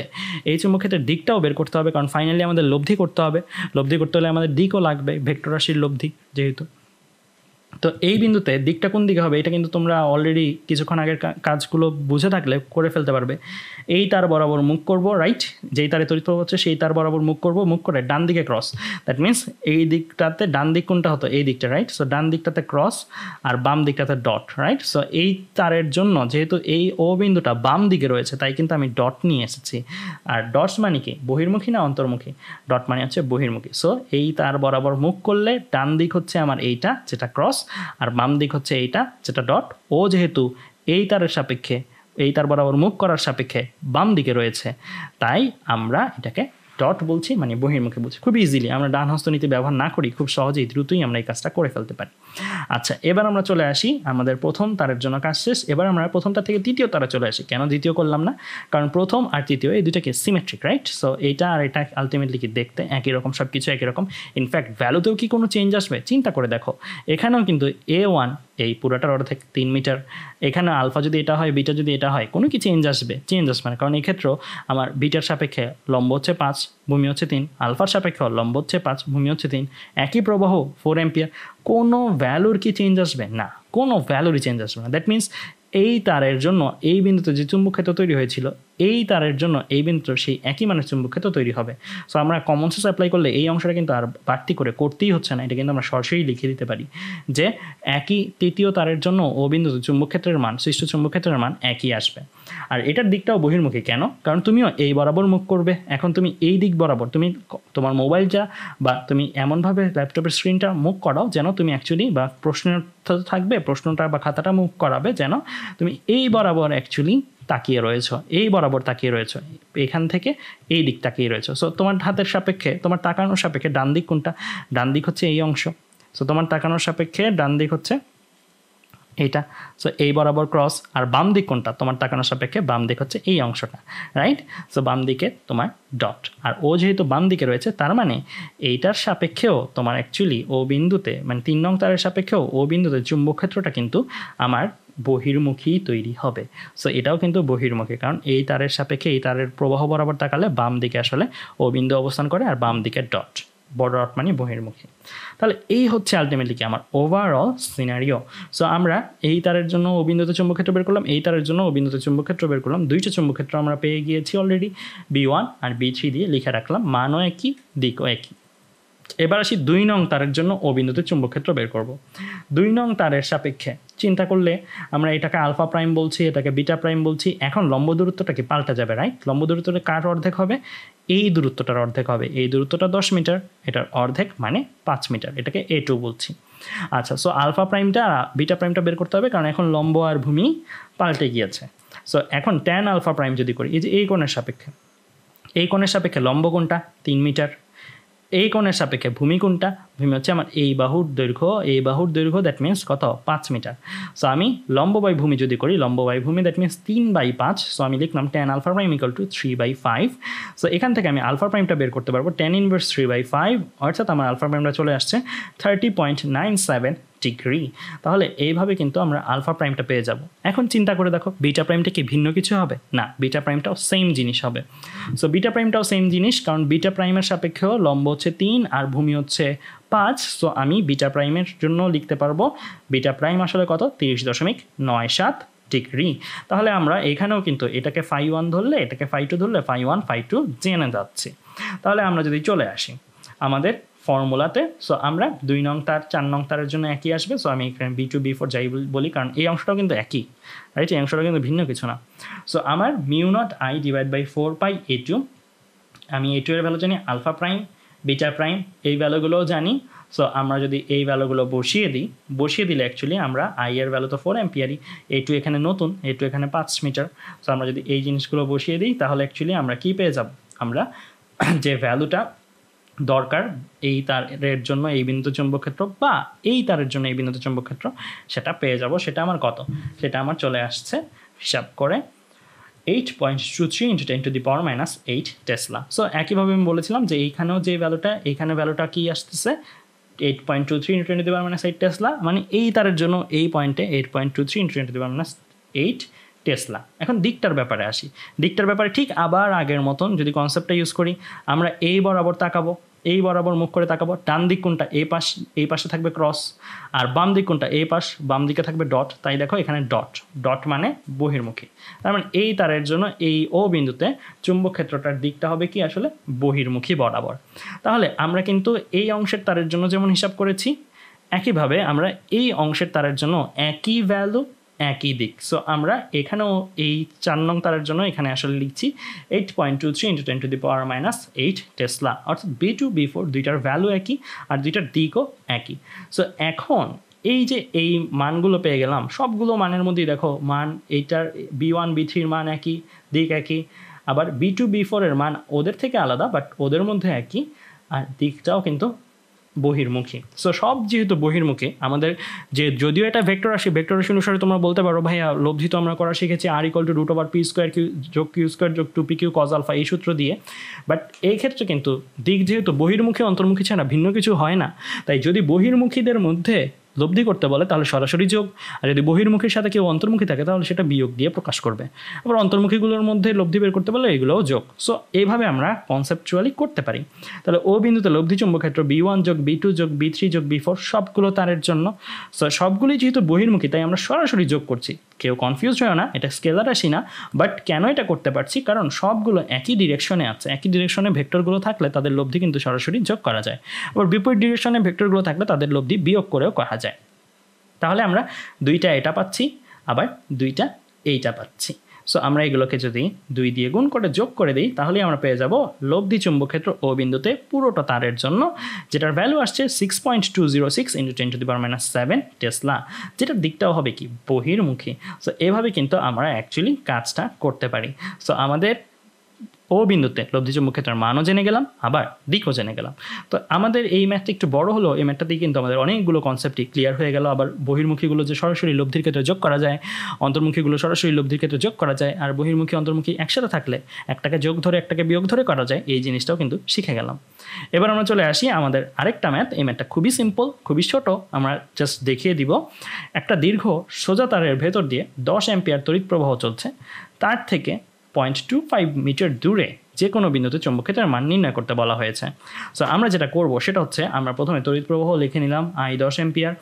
এই চুম্বক ক্ষেত্রের দিকটাও বের করতে হবে, কারণ ফাইনালি আমাদের লব্ধি করতে হবে। লব্ধি করতে হলে আমাদের দিকও লাগবে, ভেক্টর রাশির লব্ধি যেহেতু। তো এই বিন্দুতে দিকটা কোন দিকে হবে এটা কিন্তু তোমরা অলরেডি কিছুক্ষণ আগের কাজগুলো বুঝে থাকলে করে ফেলতে পারবে। এই তার বরাবর মুখ করব, রাইট, যেই তারে তড়িৎ প্রবাহ হচ্ছে সেই তার বরাবর মুখ করব, মুখ করে ডান দিকে ক্রস, দ্যাট মিনস এই দিকটাতে ডান দিক কোনটা হতো, এই দিকটা, রাইট। সো ডান দিকটাতে ক্রস আর বাম দিকটাতে ডট, রাইট। সো এই তারের জন্য যেহেতু এই ও বিন্দুটা বাম দিকে রয়েছে তাই কিন্তু আমি ডট নিয়ে এসেছি। আর ডটস মানে কি, বহির্মুখী না অন্তর্মুখী? ডট মানে হচ্ছে বহির্মুখী। সো এই তার বরাবর মুখ করলে ডান দিক হচ্ছে আমার এইটা যেটা ক্রস, আর বাম দিক হচ্ছে এইটা যেটা ডট। ও যেহেতু এই তারের সাপেক্ষে, এই তার বরাবর মুখ করার সাপেক্ষে বাম দিকে রয়েছে, তাই আমরা এটাকে ডট বলছি, মানে বহির্মুখী বলছি। খুব ইজিলি আমরা ডান হস্তনীতি ব্যবহার না করি, খুব সহজেই দ্রুতই আমরা এই কাজটা করে ফেলতে পারি। আচ্ছা, এবার আমরা চলে আসি আমাদের প্রথম তারের জন্য কাজ শেষ। এবার আমরা প্রথমটা থেকে তৃতীয় তারে চলে আসি। কেন দ্বিতীয় করলাম না? কারণ প্রথম আর তৃতীয় এই দুটাকে সিমেট্রিক, রাইট। সো এইটা আর এটা আলটিমেটলি কি দেখতে একই রকম, সব কিছু একই রকম। ইনফ্যাক্ট ভ্যালুতেও কি কোনো চেঞ্জ আসবে? চিন্তা করে দেখো, এখানেও কিন্তু A1 এই পুরোটার অর্ধেক 3 মিটার, এখানে আলফা যদি এটা হয়, বিটা যদি এটা হয়, কোনো কি চেঞ্জ আসবে? চেঞ্জ আসবে না, কারণ এই ক্ষেত্রেও আমার বিটার সাপেক্ষে লম্ব হচ্ছে 5, ভূমি হচ্ছে 3, আলফার সাপেক্ষে লম্ব হচ্ছে 5, ভূমি হচ্ছে 3, একই প্রবাহ 4 অ্যাম্পিয়ার। কোনো ভ্যালুর কি চেঞ্জ আসবে? না, কোনো ভ্যালুরই চেঞ্জ আসবে না। দ্যাট মিনস এই তারের জন্য এই বিন্দুতে যে চুম্বক ক্ষেত্র তৈরি হয়েছিল, এই তারের জন্য এই বিন্দুতে সেই একই মানের চুম্বক ক্ষেত্র তৈরি হবে। সো আমরা কমন সেন্স অ্যাপ্লাই করলে এই অংশটা কিন্তু আর বাড়তি করে করতেই হচ্ছে না, এটা কিন্তু আমরা সরাসরি লিখে দিতে পারি যে একই তৃতীয় তারের জন্য ও বিন্দুতে চুম্বক ক্ষেত্রের মান, সৃষ্ট চুম্বক ক্ষেত্রের মান একই আসবে। আর এটার দিকটাও বহির্মুখী। কেন? কারণ তুমিও এই বরাবর মুখ করবে। এখন তুমি এই দিক বরাবর তুমি তোমার মোবাইলটা বা তুমি এমনভাবে ল্যাপটপের স্ক্রিনটা মুখ করাও যেন তুমি অ্যাকচুয়ালি, বা প্রশ্নের থাকবে প্রশ্নটা বা খাতাটা মুখ করাবে যেন তুমি এই বরাবর অ্যাকচুয়ালি তাকিয়ে রয়েছ, এই বরাবর তাকিয়ে রয়েছ, এখান থেকে এই দিক তাকিয়ে রয়েছ। সো তোমার হাতের সাপেক্ষে, তোমার তাকানোর সাপেক্ষে ডান দিক কোনটা? ডান দিক হচ্ছে এই অংশ। সো তোমার তাকানোর সাপেক্ষে ডান দিক হচ্ছে এইটা। সো এই বরাবর ক্রস। আর বাম দিক কোনটা? তোমার তাকানোর সাপেক্ষে বাম দিক হচ্ছে এই অংশটা, রাইট। সো বাম দিকে তোমার ডট। আর ও যেহেতু বাম দিকে রয়েছে তার মানে এইটার সাপেক্ষেও তোমার অ্যাকচুয়ালি ও বিন্দুতে, মানে 3 নং তারের সাপেক্ষেও ও বিন্দুতে চুম্বক ক্ষেত্রটা কিন্তু আমার বহির্মুখী তৈরি হবে। সো এটাও কিন্তু বহির্মুখী, কারণ এই তারের সাপেক্ষে এই তারের প্রবাহ বরাবর তাকালে বাম দিকে আসলে ও বিন্দু অবস্থান করে, আর বাম দিকে ডট, বড় ডট মানে বহির্মুখী। তাহলে এই হচ্ছে আলটিমেটলি কি আমার ওভারঅল সিনারিও। সো আমরা এই তারের জন্য ও বিন্দুতে চুম্বক ক্ষেত্র বের করলাম, এই তারের জন্য ও বিন্দুতে চুম্বক ক্ষেত্র বের করলাম। দুইটা চুম্বক ক্ষেত্র আমরা পেয়ে গিয়েছি অলরেডি, B1 আর B3 দিয়ে লিখে রাখলাম, মানও একই, দিকও একই। এবার আসি 2 নং তারের জন্য ও বিন্দুতে চুম্বক ক্ষেত্র বের করব। 2 নং তারের সাপেক্ষে চিন্তা করলে আমরা এটাকে আলফা প্রাইম বলছি, এটাকে বিটা প্রাইম বলছি। এখন লম্ব দূরত্বটা কি পাল্টে যাবে, রাইট? লম্ব দূরত্বটা কার অর্ধেক হবে? এই দূরত্বটার অর্ধেক হবে। এই দূরত্বটা 10 মিটার, এটার অর্ধেক মানে 5 মিটার, এটাকে A2 বলছি। আচ্ছা, সো আলফা প্রাইমটা বিটা প্রাইমটা বের করতে হবে, কারণ এখন লম্ব আর ভূমি পাল্টে গিয়েছে। সো এখন ট্যান আলফা প্রাইম যদি করি, এই যে এই কোণের সাপেক্ষে, এই কোণের সাপেক্ষে লম্ব কোণটা 3 মিটার, এই কোণের সাপেক্ষে ভূমি কোণটা, ভূমি হচ্ছে আমার এই বাহুর দৈর্ঘ্য, এই বাহুর দৈর্ঘ্য, দ্যাট মিনস কত? 5 মিটার। সো আমি লম্ব বাই ভূমি যদি করি, লম্ব বাই ভূমি দ্যাট মিনস 3/5। সো আমি লিখলাম tan alpha prime equal to 3/5। So এখান থেকে আমি আলফা প্রাইমটা বের করতে পারবো, ট্যান ইনভার্স 3/5, অর্থাৎ আমার আলফা প্রাইমটা চলে আসছে 30.97 ডিগ্রি। তাহলে এইভাবে কিন্তু আমরা আলফা প্রাইমটা পেয়ে যাব। এখন চিন্তা করে দেখো, বিটা প্রাইমটা কি ভিন্ন কিছু হবে? না, বিটা প্রাইমটাও সেম জিনিস হবে। সো বিটা প্রাইমটাও সেম জিনিস, কারণ বিটা প্রাইমের সাপেক্ষেও লম্ব হচ্ছে 3 আর ভূমি হচ্ছে 5। সো আমি বিটা প্রাইমের জন্য লিখতে পারবো বিটা প্রাইম আসলে কত? 30.97 ডিগ্রি। তাহলে আমরা এখানেও কিন্তু এটাকে φ1 ধরলে, এটাকে φ2 ধরলে φ1 φ2 জেনে যাচ্ছে। তাহলে আমরা যদি চলে আসি আমাদের ফর্মুলাতে, সো আমরা 2 নং তার 4 নং তারের জন্য একই আসবে। সো আমি এখানে B2 B4 যাই বলি, কারণ এই অংশটাও কিন্তু একই, রাইট? এই অংশটা কিন্তু ভিন্ন কিছু না। সো আমার μ0I ডিভাইড বাই 4πA2, আমি A2 এর ভ্যালু জানি, আলফা প্রাইম বিটা প্রাইম এই ভ্যালুগুলোও জানি। সো আমরা যদি এই ভ্যালুগুলো বসিয়ে দিলে অ্যাকচুয়ালি আমরা আই এর ভ্যালু তো 4 অ্যাম্পিয়ারই, A2 এখানে নতুন, A2 এখানে 5 মিটার। সো আমরা যদি এই জিনিসগুলো বসিয়ে দিই তাহলে অ্যাকচুয়ালি আমরা কী পেয়ে যাব? আমরা যে ভ্যালুটা দরকার এই তারের জন্য এই বিন্দু চুম্বক ক্ষেত্র, বা এই তারের জন্য এই বিন্দু চুম্বক ক্ষেত্র, সেটা পেয়ে যাব। সেটা আমার কত? সেটা আমার চলে আসছে হিসাব করে 8.23 × 10⁻⁸ টেসলা। সো একইভাবে আমি বলেছিলাম যে এইখানেও যে ভ্যালুটা, এইখানে ভ্যালুটা কি আসতেছে? 8.23 × 10⁻⁸ টেসলা, মানে এই তারের জন্য এই পয়েন্টে 8.23 × 10⁻⁸ টেসলা। এখন দিকটার ব্যাপারে আসি। দিকটার ব্যাপারে ঠিক আবার আগের মতন যদি কনসেপ্টটা ইউজ করি, আমরা এই বরাবর তাকাবো, এই বরাবর মুখ করে তাকাবো, ডান দিক কোনটা, এই পাশে থাকবে ক্রস, আর বাম দিক কোনটা, এই পাশ, বাম দিকে থাকবে ডট। তাই দেখো এখানে ডট, ডট মানে বহির্মুখী। তার মানে এই তারের জন্য এই ও বিন্দুতে চুম্বক ক্ষেত্রটার দিকটা হবে কি আসলে বহির্মুখী বরাবর। তাহলে আমরা কিন্তু এই অংশের তারের জন্য যেমন হিসাব করেছি, একইভাবে আমরা এই অংশের তারের জন্য একই ভ্যালু, একই দিক। সো আমরা এখানেও এই 4 নং তারের জন্য এখানে আসলে লিখছি 8.23 × 10⁻⁻8 টেসলা, অর্থাৎ B2 B4 দুইটার ভ্যালু একই আর দুইটার দিকও একই। সো এখন এই যে এই মানগুলো পেয়ে গেলাম, সবগুলো মানের মধ্যেই দেখো মান, এইটার B1 B3-র মান একই, দিক একই, আবার B2 B4-এর মান ওদের থেকে আলাদা বাট ওদের মধ্যে একই, আর দিকটাও কিন্তু বহির্মুখী। সো সব যেহেতু বহির্মুখী, আমাদের যে যদিও এটা ভেক্টর রাশি, ভেক্টর রাশি অনুসারে তোমরা বলতে পারো ভাইয়া লব্ধি তো আমরা করা শিখেছি R = √p² যোগ q² যোগ 2pq cos α এই সূত্র দিয়ে, বাট এই ক্ষেত্রে কিন্তু দিক যেহেতু বহির্মুখী অন্তর্মুখী ছাড়া ভিন্ন কিছু হয় না, তাই যদি বহির্মুখীদের মধ্যে লব্ধি করতে বলে তাহলে সরাসরি যোগ, আর যদি বহির্মুখীর সাথে কেউ অন্তর্মুখী থাকে তাহলে সেটা বিয়োগ দিয়ে প্রকাশ করবে। আবার অন্তর্মুখীগুলোর মধ্যে লব্ধি বের করতে বলে এগুলোও যোগ। সো এইভাবে আমরা কনসেপচুয়ালি করতে পারি। তাহলে ও বিন্দুতে লব্ধি চুম্বক ক্ষেত্র B1 যোগ B2 যোগ B3 যোগ B4 সবগুলো তারের জন্য। সো সবগুলোই যেহেতু বহির্মুখী তাই আমরা সরাসরি যোগ করছি। কেউ কনফিউজ হয় না, এটা স্কেলার রাশি না, বাট কেন এটা করতে পারছি, কারণ সবগুলো একই ডিরেকশনে আছে। একই ডিরেকশনে ভেক্টরগুলো থাকলে তাদের লব্ধি কিন্তু সরাসরি যোগ করা যায়, আবার বিপরীত ডিরেকশনে ভেক্টরগুলো থাকলে তাদের লব্ধি বিয়োগ করেও করা যায়। তাহলে আমরা দুইটা এটা পাচ্ছি, আবার দুইটা এইটা পাচ্ছি। সো আমরা এগুলোকে যদি 2 দিয়ে গুণ করে যোগ করে দিই তাহলে আমরা পেয়ে যাব লব্ধি চুম্বক ক্ষেত্র ও বিন্দুতে পুরোটা তারের জন্য, যেটার ভ্যালু আসছে 6.206 × 10⁻⁷ টেসলা, যেটার দিকটাও হবে কি বহির্মুখী। সো এভাবে কিন্তু আমরা অ্যাকচুয়ালি কাজটা করতে পারি। সো আমাদের ও বিন্দুতে লব্ধি চুম্বক ক্ষেত্রের মানও জেনে গেলাম, আবার দিকও জেনে গেলাম। তো আমাদের এই ম্যাথটা একটু বড় হলো, এই ম্যাথটাতেই কিন্তু আমাদের অনেকগুলো কনসেপ্টই ক্লিয়ার হয়ে গেল। আবার বহির্মুখীগুলো যে সরাসরি লব্ধির ক্ষেত্রে যোগ করা যায়, অন্তর্মুখীগুলো সরাসরি লব্ধির ক্ষেত্রে যোগ করা যায়, আর বহির্মুখী অন্তর্মুখী একসাথে থাকলে একটাকে যোগ ধরে একটাকে বিয়োগ ধরে করা যায়, এই জিনিসটাও কিন্তু শিখে গেলাম। এবার আমরা চলে আসি আমাদের আরেকটা ম্যাথ। এই ম্যাথটা খুবই সিম্পল, খুবই ছোট, আমরা জাস্ট দেখিয়ে দিব। একটা দীর্ঘ সোজা তারের ভেতর দিয়ে 10 অ্যাম্পিয়ার তড়িৎ প্রবাহ চলছে, তার থেকে 0.25 মিটার দূরে যে কোনো বিন্দুতে চুম্বক ক্ষেত্রের মান নির্ণয় করতে বলা হয়েছে। সো আমরা যেটা করব সেটা হচ্ছে, আমরা প্রথমে তড়িৎ প্রবাহ লিখে নিলাম I 10 অ্যাম্পিয়ার।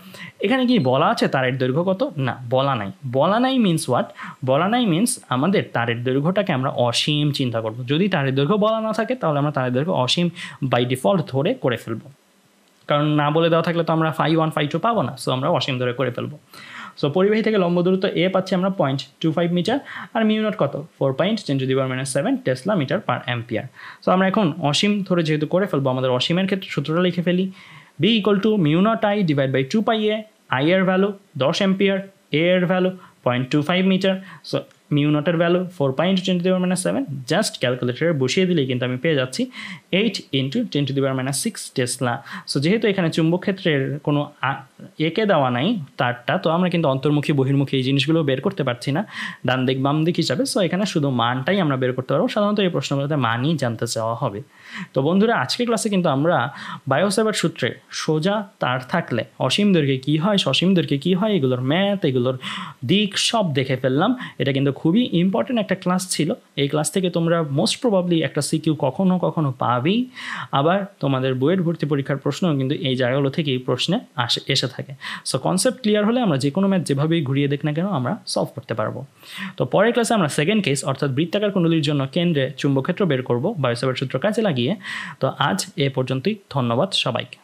এখানে কি বলা আছে তারের দৈর্ঘ্য কত? না, বলা নাই। বলা নাই মিন্স হোয়াট? বলা নাই মিন্স আমাদের তারের দৈর্ঘ্যটাকে আমরা অসীম চিন্তা করব। যদি তারের দৈর্ঘ্য বলা না থাকে তাহলে আমরা তারের দৈর্ঘ্য অসীম বাই ডিফল্ট ধরে করে ফেলবো, কারণ না বলে দেওয়া থাকলে তো আমরা φ1 φ2 পাবো না। সো আমরা অসীম ধরে করে ফেলবো। সো পরিবাহী থেকে লম্ব দূরত্ব এ পাচ্ছি আমরা 0.25 মিটার, আর মিউ নট কত 4.10⁻⁷ tesla metre per ampere. So আমরা এখন অসীম ধরে যেহেতু করে ফেলবো, আমাদের অসীমের ক্ষেত্রে সূত্রটা লিখে ফেলি। B = μ0I / 2πa। I এর ভ্যালু 10 অ্যাম্পিয়ার, A এর ভ্যালু 0.25 মিটার। সো μ0 এর ভ্যালু 4.10⁻⁷, জাস্ট ক্যালকুলেটরে বসিয়ে দিলেই কিন্তু আমি পেয়ে যাচ্ছি 8 × 10⁻⁶ টেসলা। সো যেহেতু এখানে চুম্বক ক্ষেত্রের কোনো একে দেওয়া নাই তারটা, তো আমরা কিন্তু অন্তর্মুখী বহির্মুখী এই জিনিসগুলো বের করতে পারছি না ডান দিক বাম দিক হিসাবে। সো এখানে শুধু মানটাই আমরা বের করতে পারবো। সাধারণত এই প্রশ্নগুলোতে মানই জানতে চাওয়া হবে। তো বন্ধুরা, আজকের ক্লাসে কিন্তু আমরা বায়োসেভার সূত্রে সোজা তার থাকলে অসীম দৈর্ঘ্যে কী হয়, সসীম দৈর্ঘ্যে কী হয়, এগুলোর ম্যাথ, এগুলোর দিক সব দেখে ফেললাম। এটা কিন্তু খুবই ইম্পর্টেন্ট একটা ক্লাস ছিল। এই ক্লাস থেকে তোমরা মোস্ট প্রবাবলি একটা সিকিউ কখনো কখনো পাবেই। আবার তোমাদের বইয়ের ভর্তি পরীক্ষার প্রশ্নও কিন্তু এই জায়গাগুলো থেকে এই প্রশ্নে এসে থাকে। সো কনসেপ্ট ক্লিয়ার হলে আমরা যে কোনো ম্যাথ যেভাবেই ঘুরিয়ে দেখ না কেন আমরা সলভ করতে পারবো। তো পরের ক্লাসে আমরা সেকেন্ড কেস অর্থাৎ বৃত্তাকার কুণ্ডলীর জন্য কেন্দ্রে চুম্বক ক্ষেত্র বের করবো বায়োসেভার সূত্র কাজে লাগিয়ে। তো আজ এ পর্যন্তই। ধন্যবাদ সবাইকে।